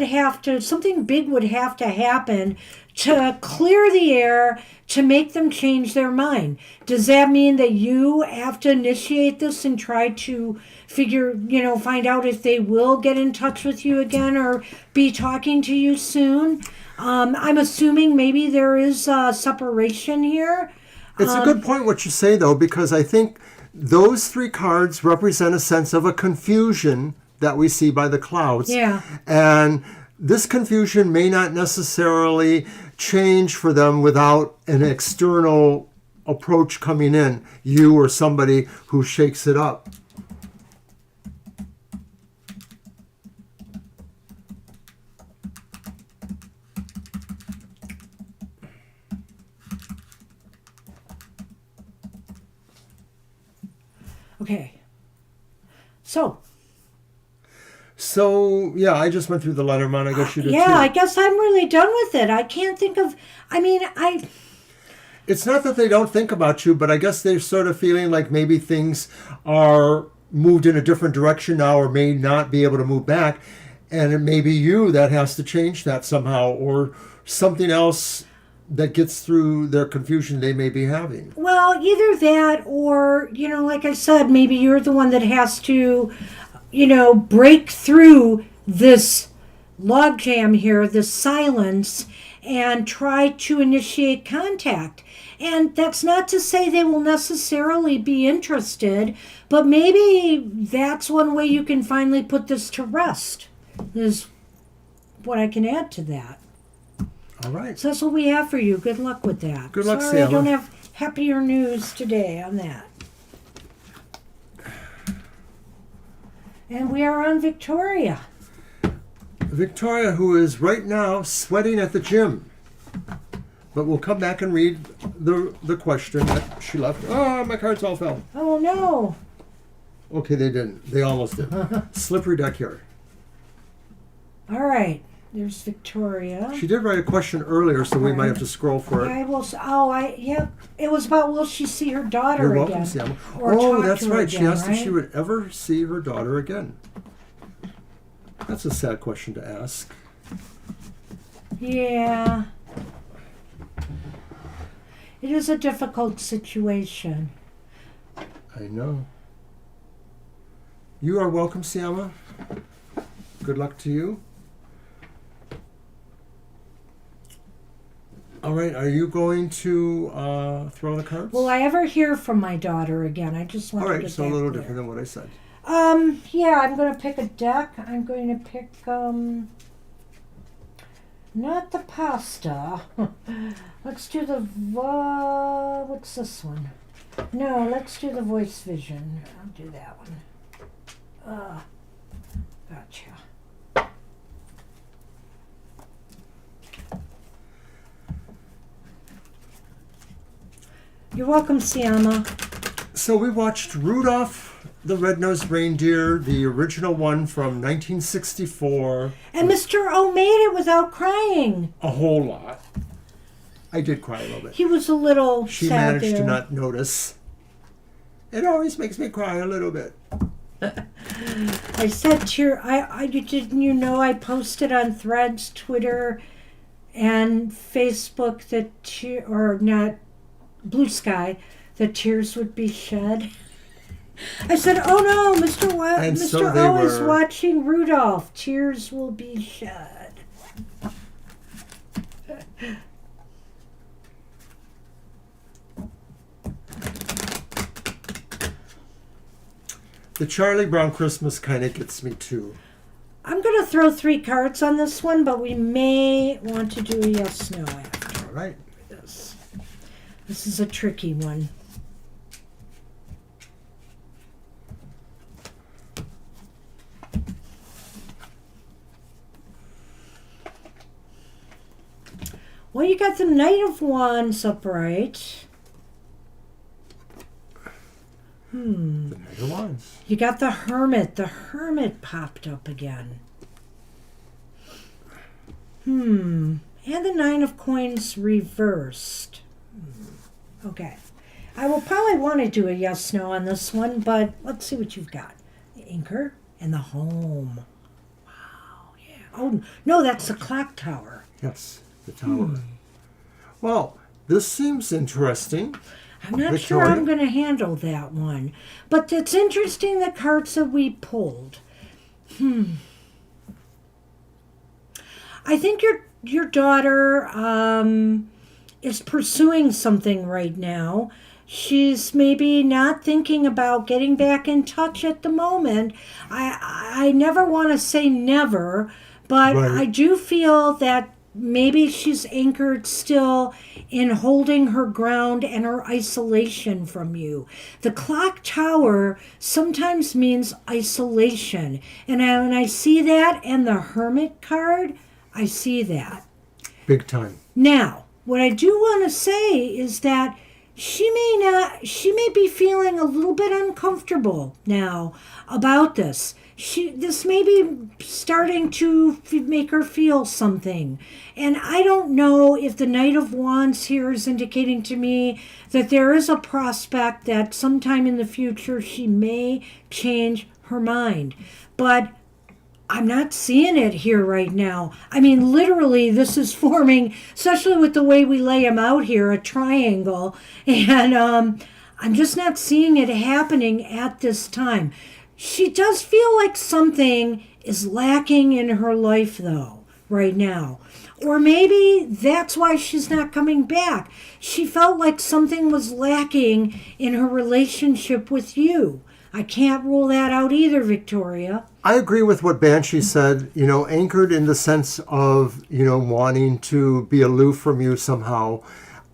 big would have to happen to clear the air, to make them change their mind. Does that mean that you have to initiate this and try to find out if they will get in touch with you again or be talking to you soon? I'm assuming maybe there is a separation here. It's a good point what you say, though, because I think those three cards represent a sense of a confusion that we see by the clouds. Yeah. And this confusion may not necessarily change for them without an external approach coming in, you or somebody who shakes it up. Okay. So, yeah, I just went through the Lenormand. I guess you did too. Yeah, I guess I'm really done with it. I can't think of... It's not that they don't think about you, but I guess they're sort of feeling like maybe things are moved in a different direction now or may not be able to move back. And it may be you that has to change that somehow, or something else that gets through their confusion they may be having. Well, either that or, like I said, maybe you're the one that has to, break through this logjam here, this silence, and try to initiate contact. And that's not to say they will necessarily be interested, but maybe that's one way you can finally put this to rest, is what I can add to that. All right. So that's what we have for you. Good luck with that. Good luck, Sorry, I don't Sailor. have happier news today on that. And we are on Victoria. Victoria, who is right now sweating at the gym. But we'll come back and read the question that she left. Oh, my cards all fell. Oh, no. Okay, they didn't. They almost did. Slippery deck here. All right. There's Victoria. She did write a question earlier, so we might have to scroll for it. I will. Yep. It was about will she see her daughter You're again? welcome, Siama. Or Oh, talk that's to her right. She again, asked if she right? would ever see her daughter again. That's a sad question to ask. Yeah. It is a difficult situation. I know. You are welcome, Siama. Good luck to you. All right, are you going to throw the cards? Will I ever hear from my daughter again? I just want All to right, get so a that little clear. different than what I said. Yeah, I'm going to pick a deck. I'm going to pick, not the pasta. Let's do the, what's this one? No, let's do the voice vision. I'll do that one. Gotcha. You're welcome, Siama. So we watched Rudolph the Red-Nosed Reindeer, the original one from 1964. And Mr. O made it without crying. A whole lot. I did cry a little bit. He was a little She sad managed to there. not notice. It always makes me cry a little bit. I said didn't you know I posted on Threads, Twitter, and Facebook that or not Blue Sky that tears would be shed. I said, "Oh no, And so Mr. they O is were. watching Rudolph. Tears will be shed." The Charlie Brown Christmas kind of gets me too. I'm going to throw 3 cards on this one, but we may want to do a yes/no after All right. this. This is a tricky one. Well, you got the Knight of Wands upright. The Knight of Wands. You got the Hermit. The Hermit popped up again. And the Nine of Coins reversed. Okay. I will probably want to do a yes/no on this one, but let's see what you've got. The Anchor and the Home. Wow, yeah. Oh, no, that's the Clock Tower. Yes, the Tower. Well, this seems interesting. I'm not sure Victoria? I'm going to handle that one. But it's interesting the cards that we pulled. I think your daughter is pursuing something right now. She's maybe not thinking about getting back in touch at the moment. I never want to say never, but Right. I do feel that maybe she's anchored still in holding her ground and her isolation from you. The Clock Tower sometimes means isolation. And when I see that and the Hermit card, I see that. Big time. Now, what I do want to say is that she may be feeling a little bit uncomfortable now about this. This may be starting to make her feel something. And I don't know if the Knight of Wands here is indicating to me that there is a prospect that sometime in the future she may change her mind. But I'm not seeing it here right now. I mean, literally, this is forming, especially with the way we lay them out here, a triangle. And I'm just not seeing it happening at this time. She does feel like something is lacking in her life, though, right now. Or maybe that's why she's not coming back. She felt like something was lacking in her relationship with you. I can't rule that out either, Victoria. I agree with what Banshee said, anchored in the sense of, wanting to be aloof from you somehow.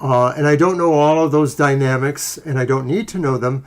And I don't know all of those dynamics, and I don't need to know them.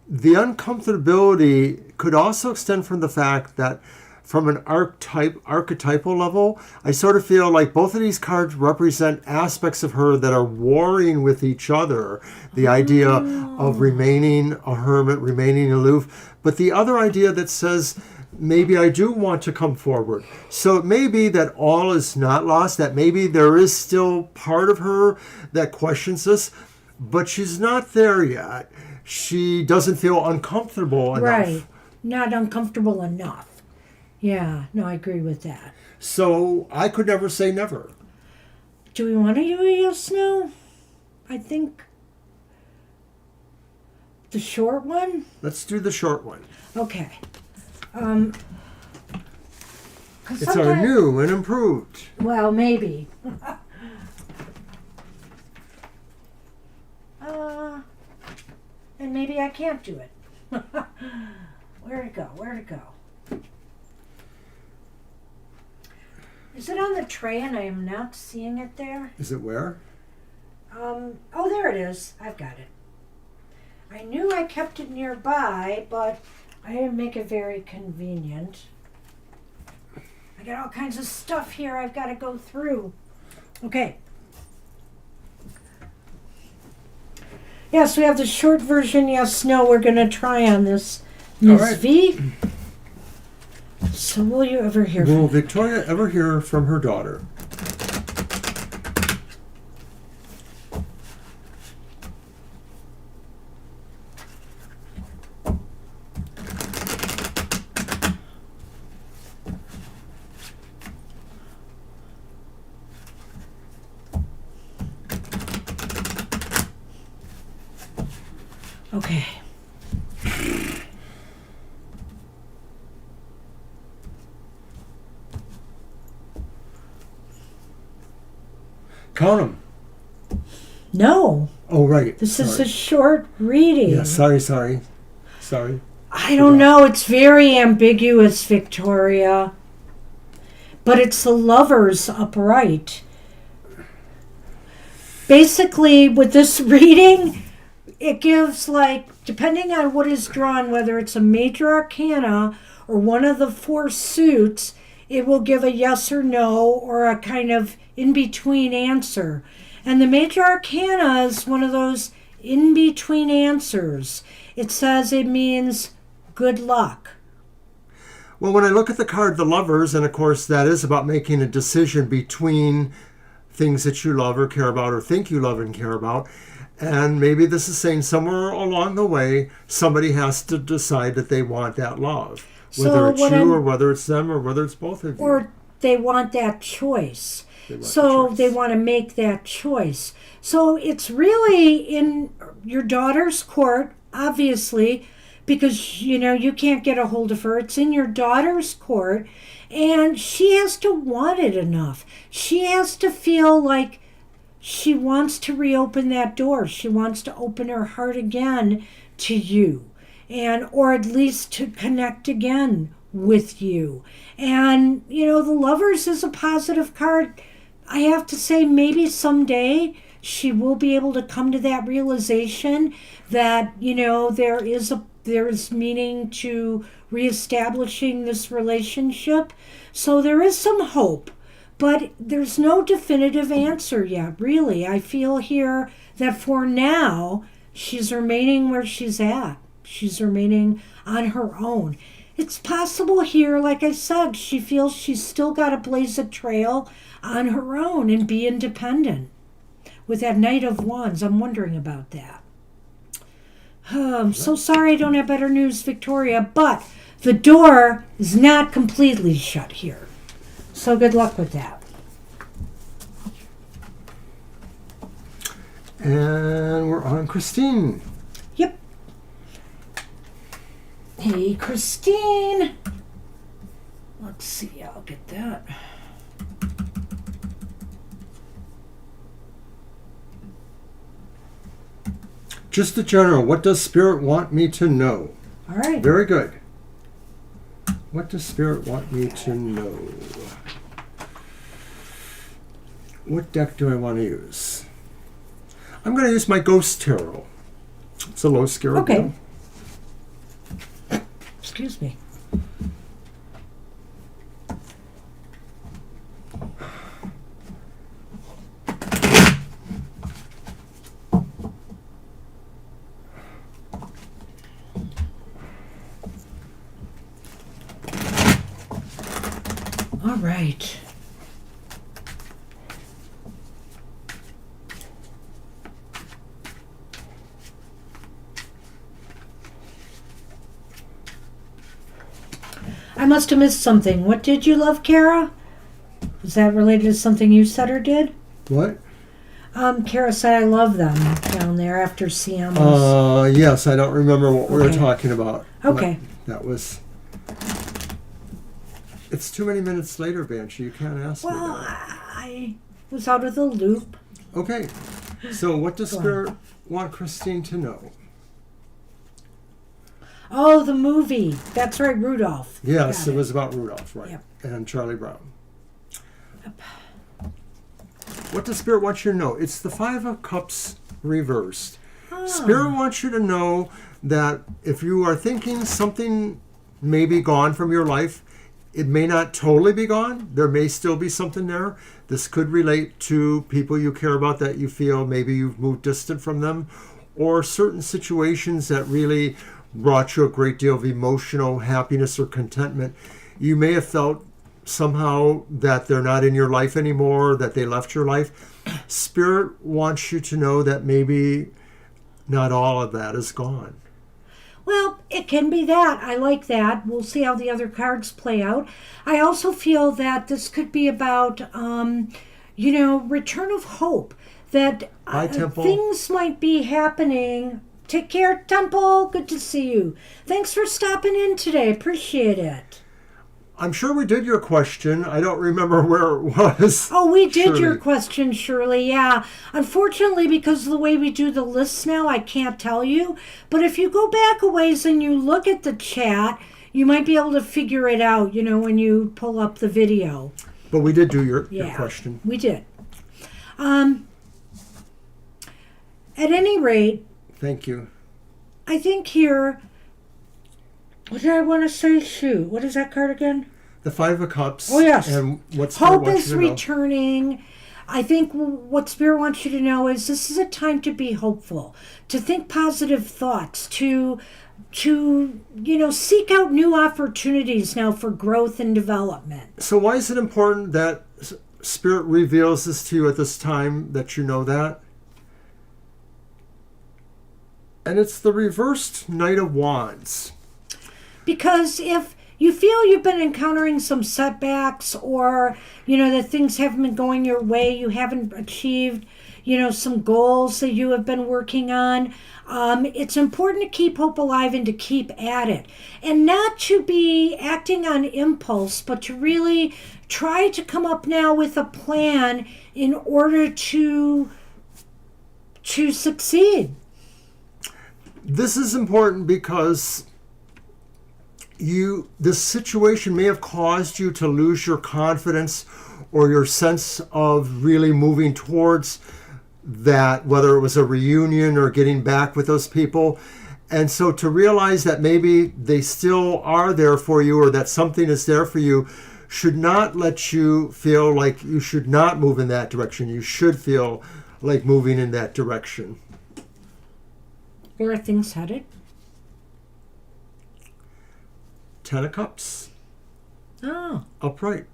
The uncomfortability could also extend from the fact that from an archetypal level, I sort of feel like both of these cards represent aspects of her that are warring with each other. The idea of remaining a hermit, remaining aloof, but the other idea that says maybe I do want to come forward. So it may be that all is not lost, that maybe there is still part of her that questions this, but she's not there yet. She doesn't feel uncomfortable enough. Right. Not uncomfortable enough. Yeah, no, I agree with that. So I could never say never. Do we want to do a yes, no? I think the short one? Let's do the short one. Okay. 'Cause It's our sometimes- new and improved. Well, maybe. And maybe I can't do it. Where'd it go? Where'd it go? Is it on the tray and I am not seeing it there? Is it where? Oh, there it is. I've got it. I knew I kept it nearby, but I didn't make it very convenient. I got all kinds of stuff here I've got to go through. Okay. Yes, we have the short version, yes, no, we're going to try on this Ms. All right. V. So will you ever hear Will from Victoria ever hear from her daughter? Okay. Count them. No, Oh, right. this is Sorry. a short reading. Yeah, sorry. I don't know. It's very ambiguous, Victoria. But it's the Lovers upright. Basically, with this reading, it gives, like, depending on what is drawn, whether it's a major arcana or one of the four suits, it will give a yes or no or a kind of in-between answer. And the major arcana is one of those in-between answers. It says it means good luck. Well, when I look at the card, the Lovers, and of course that is about making a decision between things that you love or care about or think you love and care about. And maybe this is saying somewhere along the way, somebody has to decide that they want that love. Whether it's you or whether it's them or whether it's both of you. Or they want that choice. They want to make that choice. So it's really in your daughter's court, obviously, because, you can't get a hold of her. It's in your daughter's court, and she has to want it enough. She has to feel like she wants to reopen that door. She wants to open her heart again to you, or at least to connect again with you. And, the Lovers is a positive card. I have to say, maybe someday she will be able to come to that realization that, there is meaning to reestablishing this relationship. So there is some hope, but there's no definitive answer yet, really. I feel here that for now, she's remaining where she's at. She's remaining on her own. It's possible here, like I said, she feels she's still got to blaze a trail on her own and be independent. With that Knight of Wands, I'm wondering about that. I'm so sorry I don't have better news, Victoria, but the door is not completely shut here. So good luck with that. And we're on Christine. Yep. Hey, Christine. Let's see, I'll get that. Just the general. What does Spirit want me to know? All right. Very good. What does Spirit want me to know? What deck do I want to use? I'm going to use my Ghost Tarot. It's a low scale. Okay. Excuse me. All right. I must have missed something. What did you love, Kara? Was that related to something you said or did? What? Kara said I love them down there after Siamos. Yes, I don't remember what we were Okay. talking about. Okay. That was... It's too many minutes later, Banshee. You can't ask me Well, that. I was out of the loop. Okay. So what does Go on. Spirit want Christine to know? Oh, the movie. That's right, Rudolph. Yes, Got it was about Rudolph, right? Yep. And Charlie Brown. What does Spirit want you to know? It's the Five of Cups reversed. Oh. Spirit wants you to know that if you are thinking something may be gone from your life, it may not totally be gone. There may still be something there. This could relate to people you care about that you feel maybe you've moved distant from them, or certain situations that really brought you a great deal of emotional happiness or contentment. You may have felt somehow that they're not in your life anymore, that they left your life. Spirit wants you to know that maybe not all of that is gone. Well, it can be that. I like that. We'll see how the other cards play out. I also feel that this could be about, return of hope. That Bye, Temple. things might be happening. Take care, Temple. Good to see you. Thanks for stopping in today. Appreciate it. I'm sure we did your question. I don't remember where it was. Oh, we did Shirley. your question, Shirley. Yeah. Unfortunately, because of the way we do the lists now, I can't tell you. But if you go back a ways and you look at the chat, you might be able to figure it out, when you pull up the video. But we did do your Yeah, question. we did. At any rate, Thank you. I think here... What did I want to say? Shoot. What is that card again? The Five of Cups. Oh, yes. And what Spirit Hope wants is you to know. returning. I think what Spirit wants you to know is this is a time to be hopeful, to think positive thoughts, to seek out new opportunities now for growth and development. So why is it important that Spirit reveals this to you at this time, that you know that? And it's the reversed Knight of Wands. Because if you feel you've been encountering some setbacks, or that things haven't been going your way, you haven't achieved some goals that you have been working on, it's important to keep hope alive and to keep at it, and not to be acting on impulse, but to really try to come up now with a plan in order to succeed. This is important because this situation may have caused you to lose your confidence or your sense of really moving towards that, whether it was a reunion or getting back with those people. And so to realize that maybe they still are there for you, or that something is there for you, should not let you feel like you should not move in that direction. You should feel like moving in that direction. Where are things headed? Ten of Cups. Oh. Upright.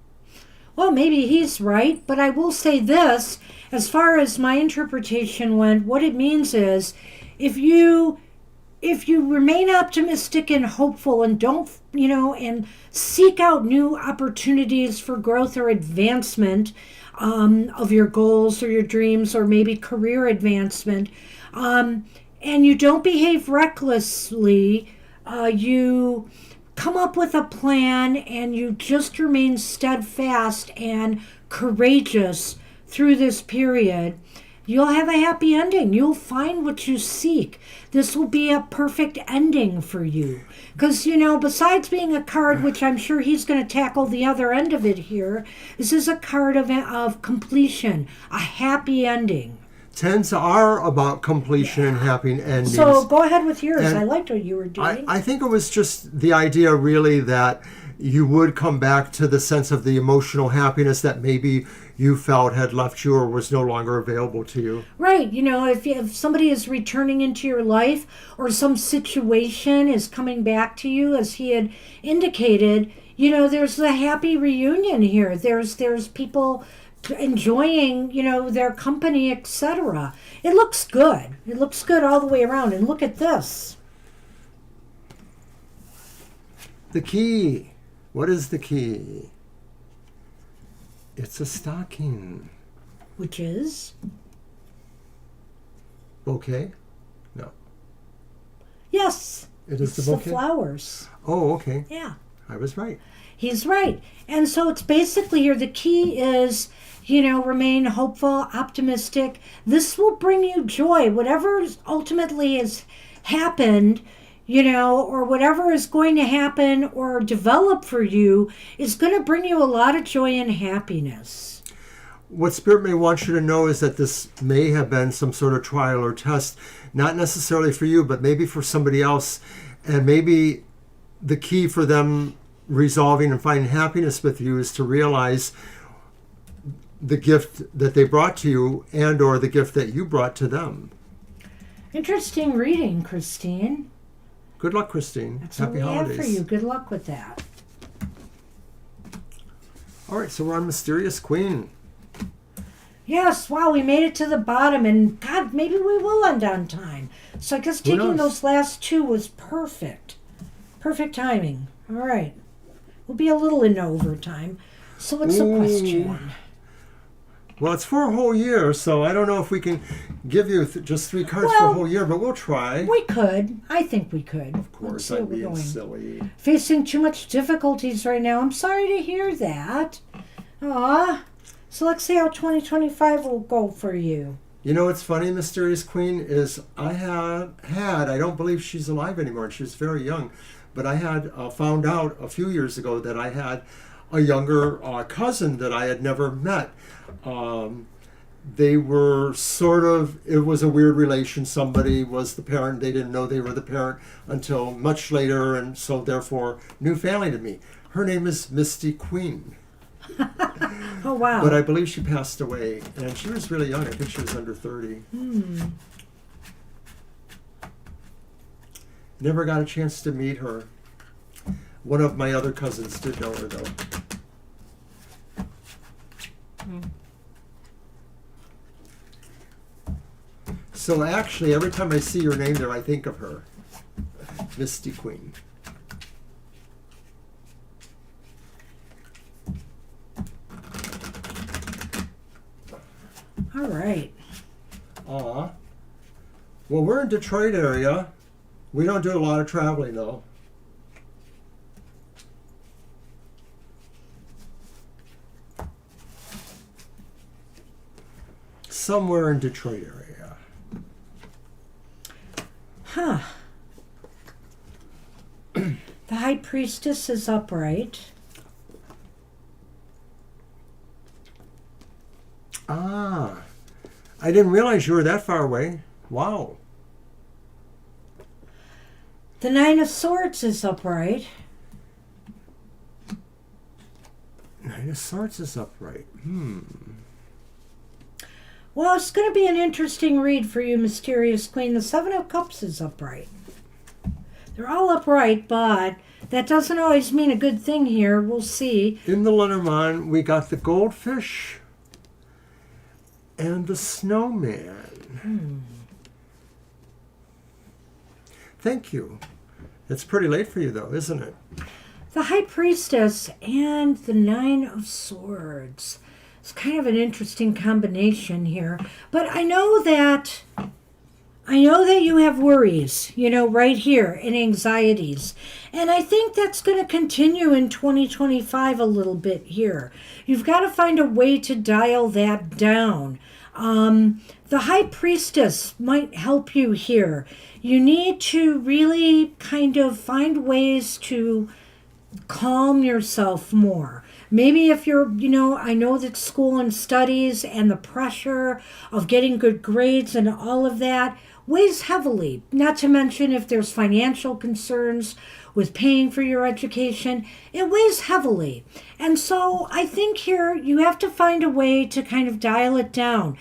Well, maybe he's right, but I will say this, as far as my interpretation went, what it means is if you remain optimistic and hopeful and don't, and seek out new opportunities for growth or advancement of your goals or your dreams, or maybe career advancement, and you don't behave recklessly, you come up with a plan and you just remain steadfast and courageous through this period, you'll have a happy ending. You'll find what you seek. This will be a perfect ending for you. Because, besides being a card, which I'm sure he's going to tackle the other end of it here, this is a card of completion, a happy ending. Tens are about completion and happy endings. So go ahead with yours. And I liked what you were doing. I think it was just the idea really that you would come back to the sense of the emotional happiness that maybe you felt had left you or was no longer available to you. Right. If somebody is returning into your life, or some situation is coming back to you, as he had indicated, there's the happy reunion here. There's people enjoying, their company, etc. It looks good. It looks good all the way around. And look at this. The key. What is the key? It's a stocking. Which is? Bouquet? No. Yes. It is it's the bouquet? The flowers. Oh, okay. Yeah. I was right. He's right. And so it's basically here, the key is, remain hopeful, optimistic. This will bring you joy. Whatever ultimately has happened, or whatever is going to happen or develop for you is going to bring you a lot of joy and happiness. What Spirit may want you to know is that this may have been some sort of trial or test, not necessarily for you, but maybe for somebody else. And maybe the key for them resolving and finding happiness with you is to realize the gift that they brought to you and or the gift that you brought to them. Interesting reading, Christine. Good luck, Christine. That's Happy what we holidays. have for you. Good luck with that. All right, so we're on Mysterious Queen. Yes, wow, we made it to the bottom, and God, maybe we will end on time. So I guess taking those last two was perfect. Perfect timing. All right. We'll be a little in overtime. So what's the question? Well, it's for a whole year, so I don't know if we can give you just 3 cards for a whole year, but we'll try. We could. I think we could. Of course, I'm being silly. Facing too much difficulties right now. I'm sorry to hear that. Aw. So let's see how 2025 will go for you. You know what's funny, Mysterious Queen, is I don't believe she's alive anymore. She was very young. But I had found out a few years ago that I had a younger cousin that I had never met. They were it was a weird relation. Somebody was the parent. They didn't know they were the parent until much later, and so therefore, new family to me. Her name is Misty Queen. Oh, wow. But I believe she passed away, and she was really young. I think she was under 30. Never got a chance to meet her. One of my other cousins did know her, though. So actually, every time I see your name there, I think of her. Misty Queen. All right. Well, we're in Detroit area. We don't do a lot of traveling, though. Somewhere in Detroit area. Huh. The High Priestess is upright. I didn't realize you were that far away. Wow. The Nine of Swords is upright. Nine of Swords is upright. Well, it's going to be an interesting read for you, Mysterious Queen. The Seven of Cups is upright. They're all upright, but that doesn't always mean a good thing here. We'll see. In the Lenormand, we got the goldfish and the snowman. Thank you. It's pretty late for you, though, isn't it? The High Priestess and the Nine of Swords. It's kind of an interesting combination here. But I know that you have worries, right here, and anxieties. And I think that's going to continue in 2025 a little bit here. You've got to find a way to dial that down. The High Priestess might help you here. You need to really kind of find ways to calm yourself more. Maybe if you're, I know that school and studies and the pressure of getting good grades and all of that weighs heavily. Not to mention if there's financial concerns with paying for your education, it weighs heavily. And so I think here you have to find a way to kind of dial it down.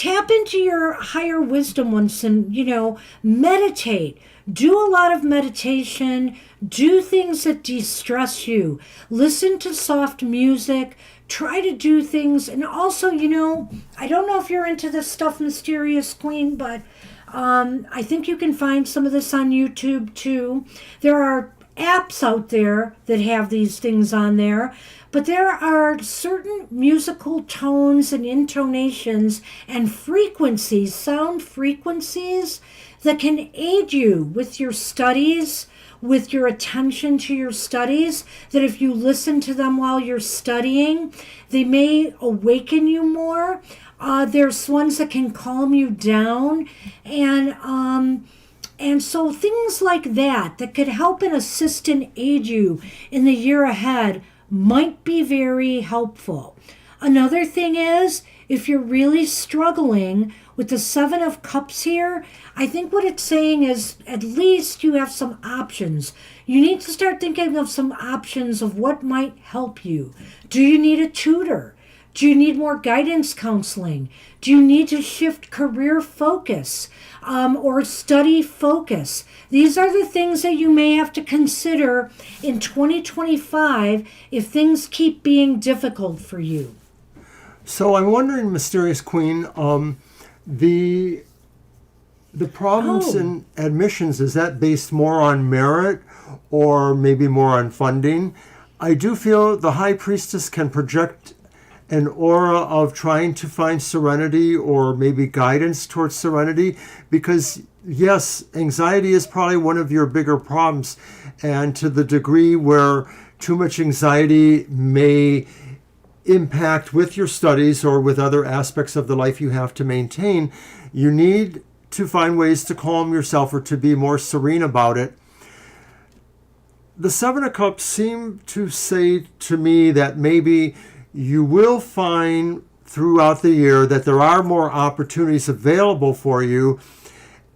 tap into your higher wisdom once and, meditate. Do a lot of meditation. Do things that de-stress you. Listen to soft music. Try to do things. And also, I don't know if you're into this stuff, Mysterious Queen, but I think you can find some of this on YouTube too. There are apps out there that have these things on there, but there are certain musical tones and intonations and frequencies, sound frequencies, that can aid you with your studies, with your attention to your studies, that if you listen to them while you're studying, they may awaken you more. There's ones that can calm you down, and so things like that could help and assist and aid you in the year ahead might be very helpful. Another thing is, if you're really struggling with the Seven of Cups here, I think what it's saying is at least you have some options. You need to start thinking of some options of what might help you. Do you need a tutor? Do you need more guidance counseling? Do you need to shift career focus or study focus? These are the things that you may have to consider in 2025 if things keep being difficult for you. So I'm wondering, Mysterious Queen, the problems in admissions, is that based more on merit or maybe more on funding? I do feel the High Priestess can project an aura of trying to find serenity or maybe guidance towards serenity, because yes, anxiety is probably one of your bigger problems, and to the degree where too much anxiety may impact with your studies or with other aspects of the life you have to maintain, you need to find ways to calm yourself or to be more serene about it. The Seven of Cups seem to say to me that maybe you will find throughout the year that there are more opportunities available for you,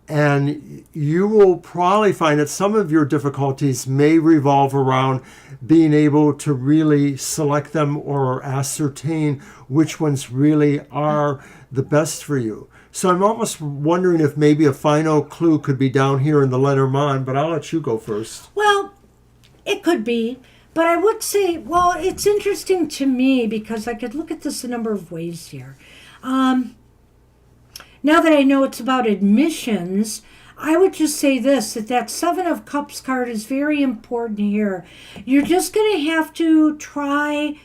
and you will probably find that some of your difficulties may revolve around being able to really select them or ascertain which ones really are the best for you. So I'm almost wondering if maybe a final clue could be down here in the Lenormand, but I'll let you go first. Well, it could be. But I would say, well, it's interesting to me because I could look at this a number of ways here. Now that I know it's about admissions, I would just say this, that Seven of Cups card is very important here. You're just going to have to try.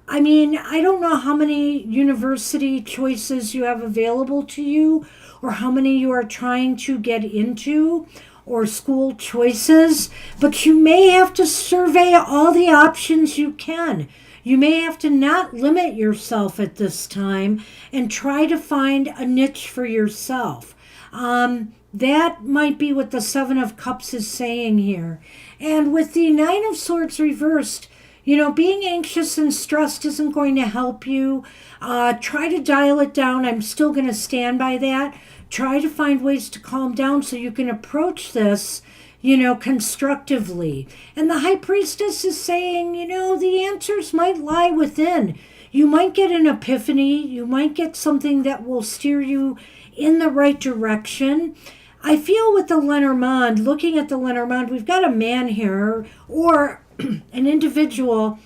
I mean, I don't know how many university choices you have available to you or how many you are trying to get into, or school choices, but you may have to survey all the options you can. You may have to not limit yourself at this time and try to find a niche for yourself. That might be what the Seven of Cups is saying here. And with the Nine of Swords reversed, being anxious and stressed isn't going to help you. Try to dial it down. I'm still going to stand by that. Try to find ways to calm down so you can approach this, constructively. And the High Priestess is saying, the answers might lie within. You might get an epiphany. You might get something that will steer you in the right direction. I feel with the Lenormand, looking at the Lenormand, we've got a man here or an individual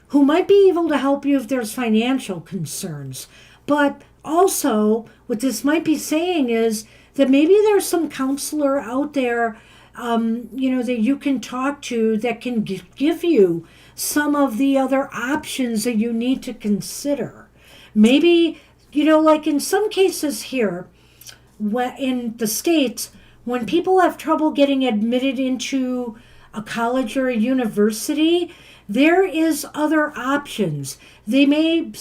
who might be able to help you if there's financial concerns. But also, what this might be saying is that maybe there's some counselor out there, that you can talk to that can give you some of the other options that you need to consider. Maybe, like in some cases here, in the States, when people have trouble getting admitted into a college or a university, there is other options. They may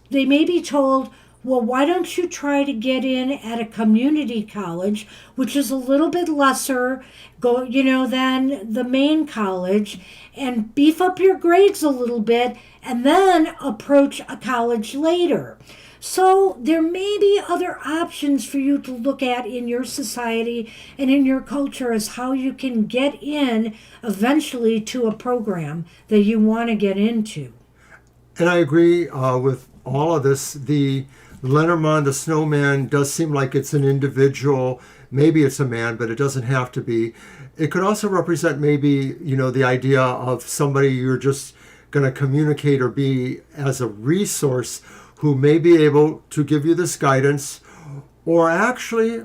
be told, well, why don't you try to get in at a community college, which is a little bit lesser, than the main college, and beef up your grades a little bit, and then approach a college later. So there may be other options for you to look at in your society and in your culture as how you can get in eventually to a program that you want to get into. And I agree with all of this. The Lenormand, the snowman, does seem like it's an individual. Maybe it's a man, but it doesn't have to be. It could also represent maybe, the idea of somebody you're just going to communicate or be as a resource who may be able to give you this guidance. Or actually,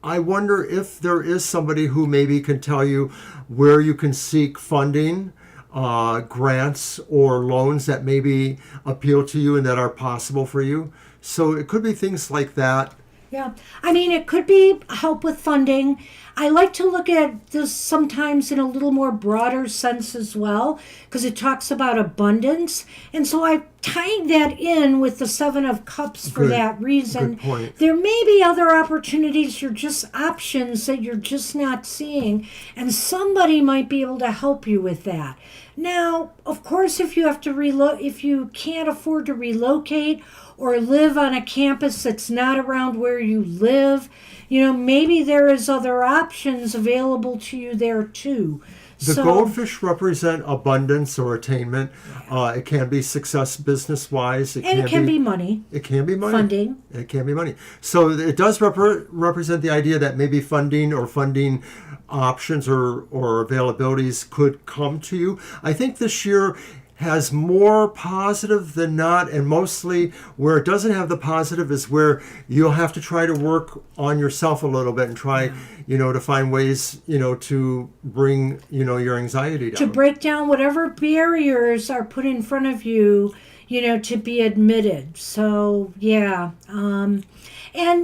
I wonder if there is somebody who maybe can tell you where you can seek funding, grants or loans that maybe appeal to you and that are possible for you. So it could be things like that. Yeah. I mean, it could be help with funding. I like to look at this sometimes in a little more broader sense as well, because it talks about abundance. And so I tying that in with the Seven of Cups for that reason. Good point. There may be other opportunities, you're just options that you're just not seeing, and somebody might be able to help you with that. Now, of course, if you have to if you can't afford to relocate or live on a campus that's not around where you live, maybe there is other options available to you there too. The goldfish represent abundance or attainment. It can be success business-wise. It can be money. It can be money. Funding. It can be money. So it does represent the idea that maybe funding or funding options or availabilities could come to you. I think this year has more positive than not, and mostly where it doesn't have the positive is where you'll have to try to work on yourself a little bit and try, to find ways, to bring, your anxiety down. To break down whatever barriers are put in front of you, to be admitted. So, yeah. And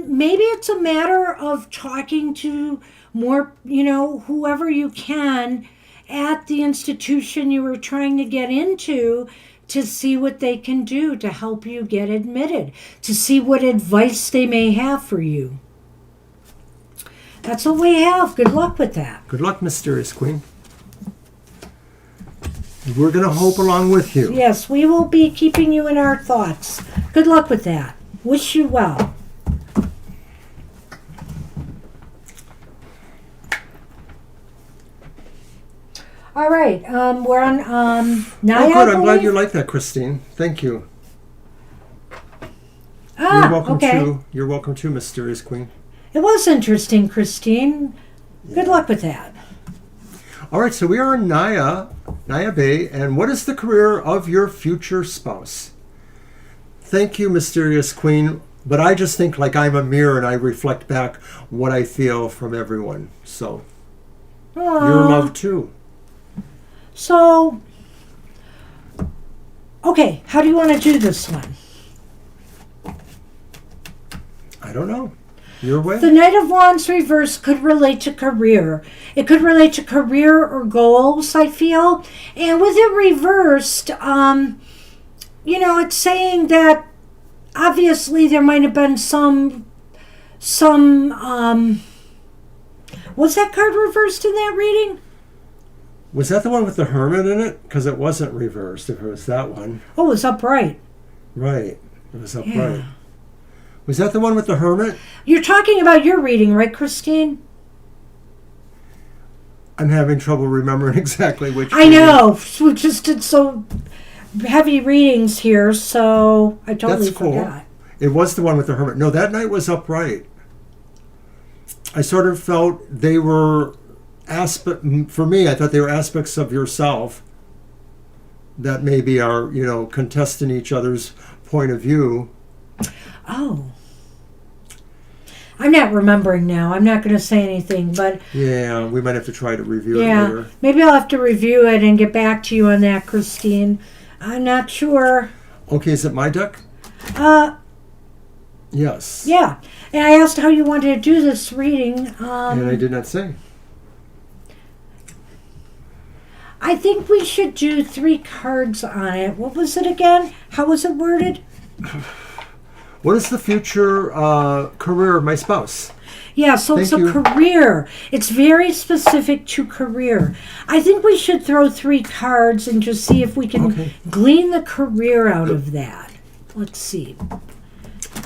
maybe it's a matter of talking to more, whoever you can at the institution you were trying to get into to see what they can do to help you get admitted, to see what advice they may have for you. That's what we have. Good luck with that. Good luck, Mysterious Queen. We're going to hope along with you. Yes, we will be keeping you in our thoughts. Good luck with that. Wish you well. All right, we're on Naya. Oh, good. I'm glad you like that, Christine. Thank you. You're welcome too. You're welcome too, Mysterious Queen. It was interesting, Christine. Good luck with that. All right, so we are in Naya Bay, and what is the career of your future spouse? Thank you, Mysterious Queen. But I just think like I'm a mirror and I reflect back what I feel from everyone. So you're loved too. So, okay, how do you want to do this one? I don't know. Your way? The Knight of Wands reverse could relate to career. It could relate to career or goals, I feel. And with it reversed, it's saying that obviously there might have been some was that card reversed in that reading? Was that the one with the Hermit in it? Because it wasn't reversed if it was that one. Oh, it was upright. Right. It was upright. Yeah. Was that the one with the Hermit? You're talking about your reading, right, Christine? I'm having trouble remembering exactly which I know. We just did so heavy readings here, so I totally forgot. It was the one with the Hermit. No, that night was upright. I sort of felt they were for me, I thought they were aspects of yourself that maybe are, contesting each other's point of view. Oh. I'm not remembering now. I'm not going to say anything, but... Yeah, we might have to try to review it later. Maybe I'll have to review it and get back to you on that, Christine. I'm not sure. Okay, is it my deck? Yes. Yeah. And I asked how you wanted to do this reading. And I did not say. I think we should do 3 cards on it. What was it again? How was it worded? What is the future career of my spouse? Yeah, so it's a career. It's very specific to career. I think we should throw 3 cards and just see if we can glean the career out of that. Let's see.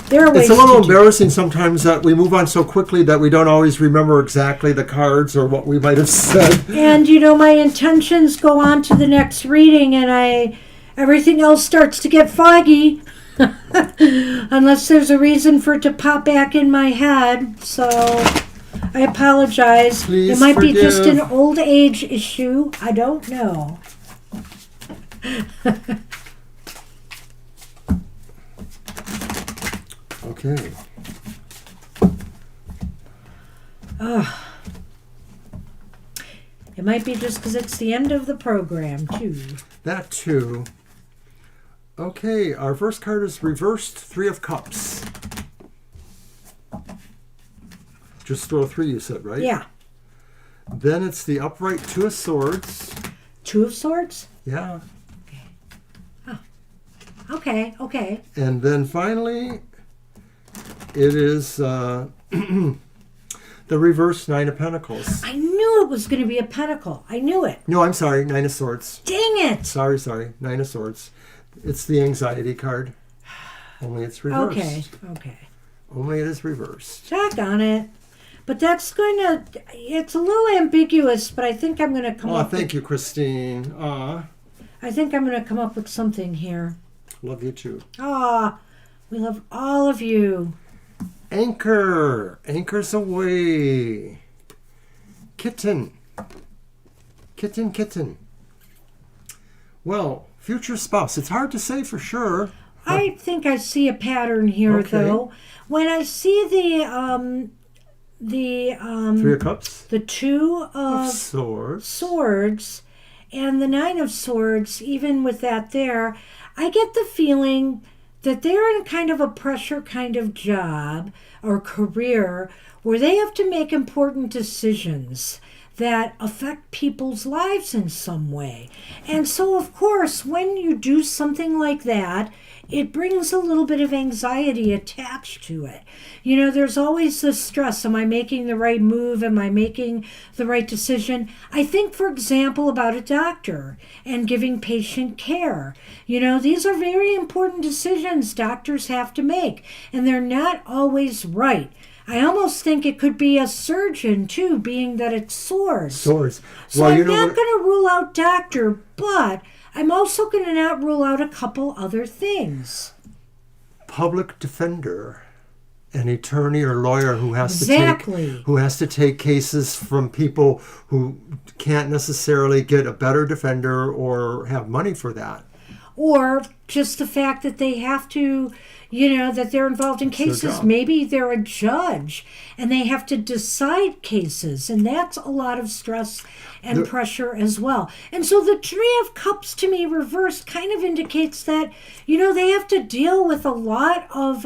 There are ways it's a little embarrassing sometimes that we move on so quickly that we don't always remember exactly the cards or what we might have said. And, my intentions go on to the next reading and everything else starts to get foggy. Unless there's a reason for it to pop back in my head. So I apologize. Please it might be just an forgive. old age issue. I don't know. Okay. It might be just because it's the end of the program, too. That too. Okay, our first card is reversed 3 of Cups. Just throw 3, you said, right? Yeah. Then it's the upright 2 of Swords. 2 of Swords? Yeah. Okay, okay. And then finally, it is the reverse 9 of Pentacles. I knew it was going to be a pentacle. I knew it. No, I'm sorry, 9 of Swords. Dang it. Sorry, 9 of Swords. It's the anxiety card. Only it's reversed. Okay. Only it is reversed. Check on it. But that's going to, it's a little ambiguous, but I think I'm going to come up Thank you, Christine. I think I'm going to come up with something here. Love you too. We love all of you. Anchor. Anchors away. Kitten. Kitten. Well, future spouse. It's hard to say for sure. I think I see a pattern here, Okay. though. When I see the 3 of Cups. the 2 of Swords. Swords and the 9 of Swords, even with that there, I get the feeling that they're in kind of a pressure kind of job or career where they have to make important decisions that affect people's lives in some way. And so, of course, when you do something like that, it brings a little bit of anxiety attached to it. You know, there's always the stress. Am I making the right move? Am I making the right decision? I think, for example, about a doctor and giving patient care. You know, these are very important decisions doctors have to make, and they're not always right. I almost think it could be a surgeon, too, being that it's swords. Swords. So Well, I'm you know not what- going to rule out doctor, but I'm also going to not rule out a couple other things. Public defender, an attorney or lawyer who has Exactly. to take cases from people who can't necessarily get a better defender or have money for that. Or just the fact that they have to, you know, that they're involved in their cases. job. Maybe they're a judge and they have to decide cases. And that's a lot of stress and pressure as well. And so the 3 of Cups to me reversed kind of indicates that, you know, they have to deal with a lot of,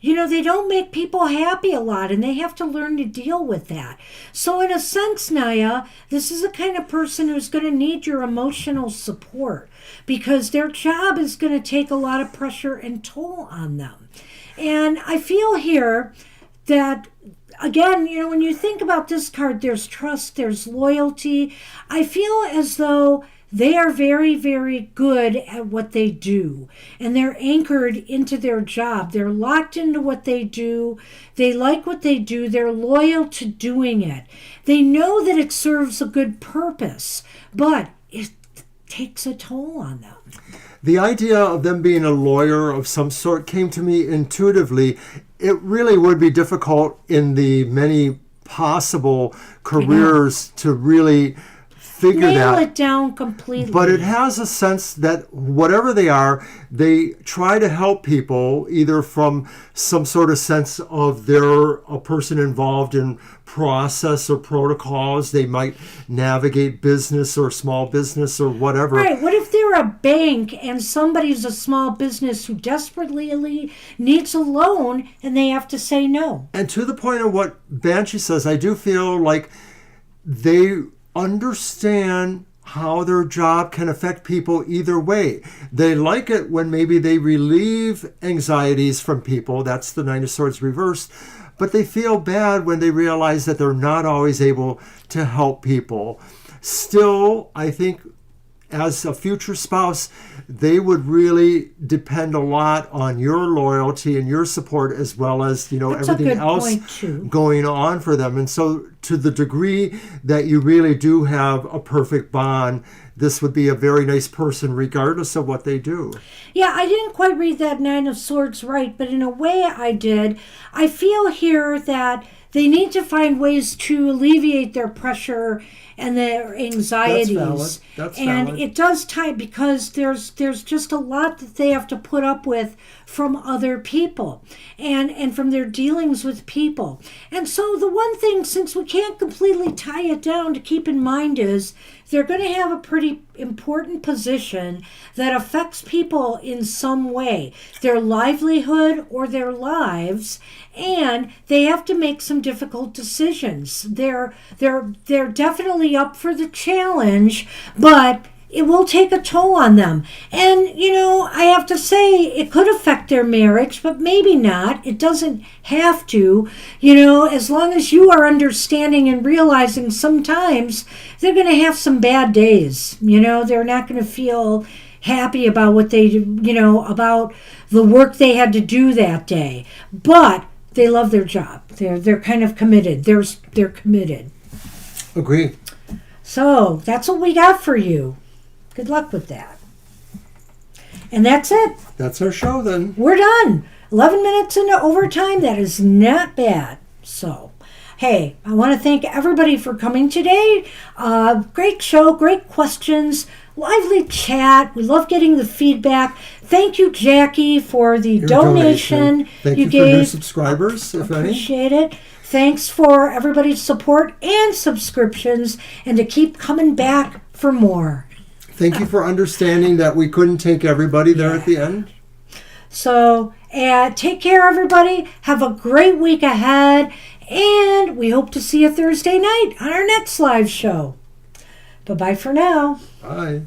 you know, they don't make people happy a lot, and they have to learn to deal with that. So in a sense, Naya, this is the kind of person who's going to need your emotional support because their job is going to take a lot of pressure and toll on them. And I feel here that, again, you know, when you think about this card, there's trust, there's loyalty. I feel as though they are very, very good at what they do, and they're anchored into their job. They're locked into what they do. They like what they do. They're loyal to doing it. They know that it serves a good purpose, but it takes a toll on them. The idea of them being a lawyer of some sort came to me intuitively. It really would be difficult in the many possible careers to really figure Nail that. it down completely. But it has a sense that whatever they are, they try to help people either from some sort of sense of they're a person involved in process or protocols. They might navigate business or small business or whatever. Right. What if they're a bank and somebody's a small business who desperately needs a loan and they have to say no? And to the point of what Banshee says, I do feel like they understand how their job can affect people either way. They like it when maybe they relieve anxieties from people. That's the 9 of Swords reversed. But they feel bad when they realize that they're not always able to help people. Still, I think as a future spouse, they would really depend a lot on your loyalty and your support, as well as, That's everything else going on for them. And so to the degree that you really do have a perfect bond, this would be a very nice person regardless of what they do. Yeah, I didn't quite read that Nine of Swords right, but in a way I did. I feel here that they need to find ways to alleviate their pressure and their anxieties. That's and valid. it does tie, because there's just a lot that they have to put up with from other people and from their dealings with people. And so the one thing, since we can't completely tie it down, to keep in mind is they're going to have a pretty important position that affects people in some way, their livelihood or their lives, and they have to make some difficult decisions. They're definitely up for the challenge, but it will take a toll on them. And, I have to say, it could affect their marriage, but maybe not. It doesn't have to, as long as you are understanding and realizing sometimes they're going to have some bad days. They're not going to feel happy about what they do, about the work they had to do that day. But they love their job. They're kind of committed. They're committed. Agree. So that's what we got for you. Good luck with that. And that's it. That's our show then. We're done. 11 minutes into overtime. That is not bad. So, hey, I want to thank everybody for coming today. Great show, great questions, lively chat. We love getting the feedback. Thank you, Jackie, for the donation Thank you gave. for new subscribers, if any. Appreciate it. Thanks for everybody's support and subscriptions, and to keep coming back for more. Thank you for understanding that we couldn't take everybody there at the end. So, take care, everybody. Have a great week ahead, and we hope to see you Thursday night on our next live show. Bye-bye for now. Bye.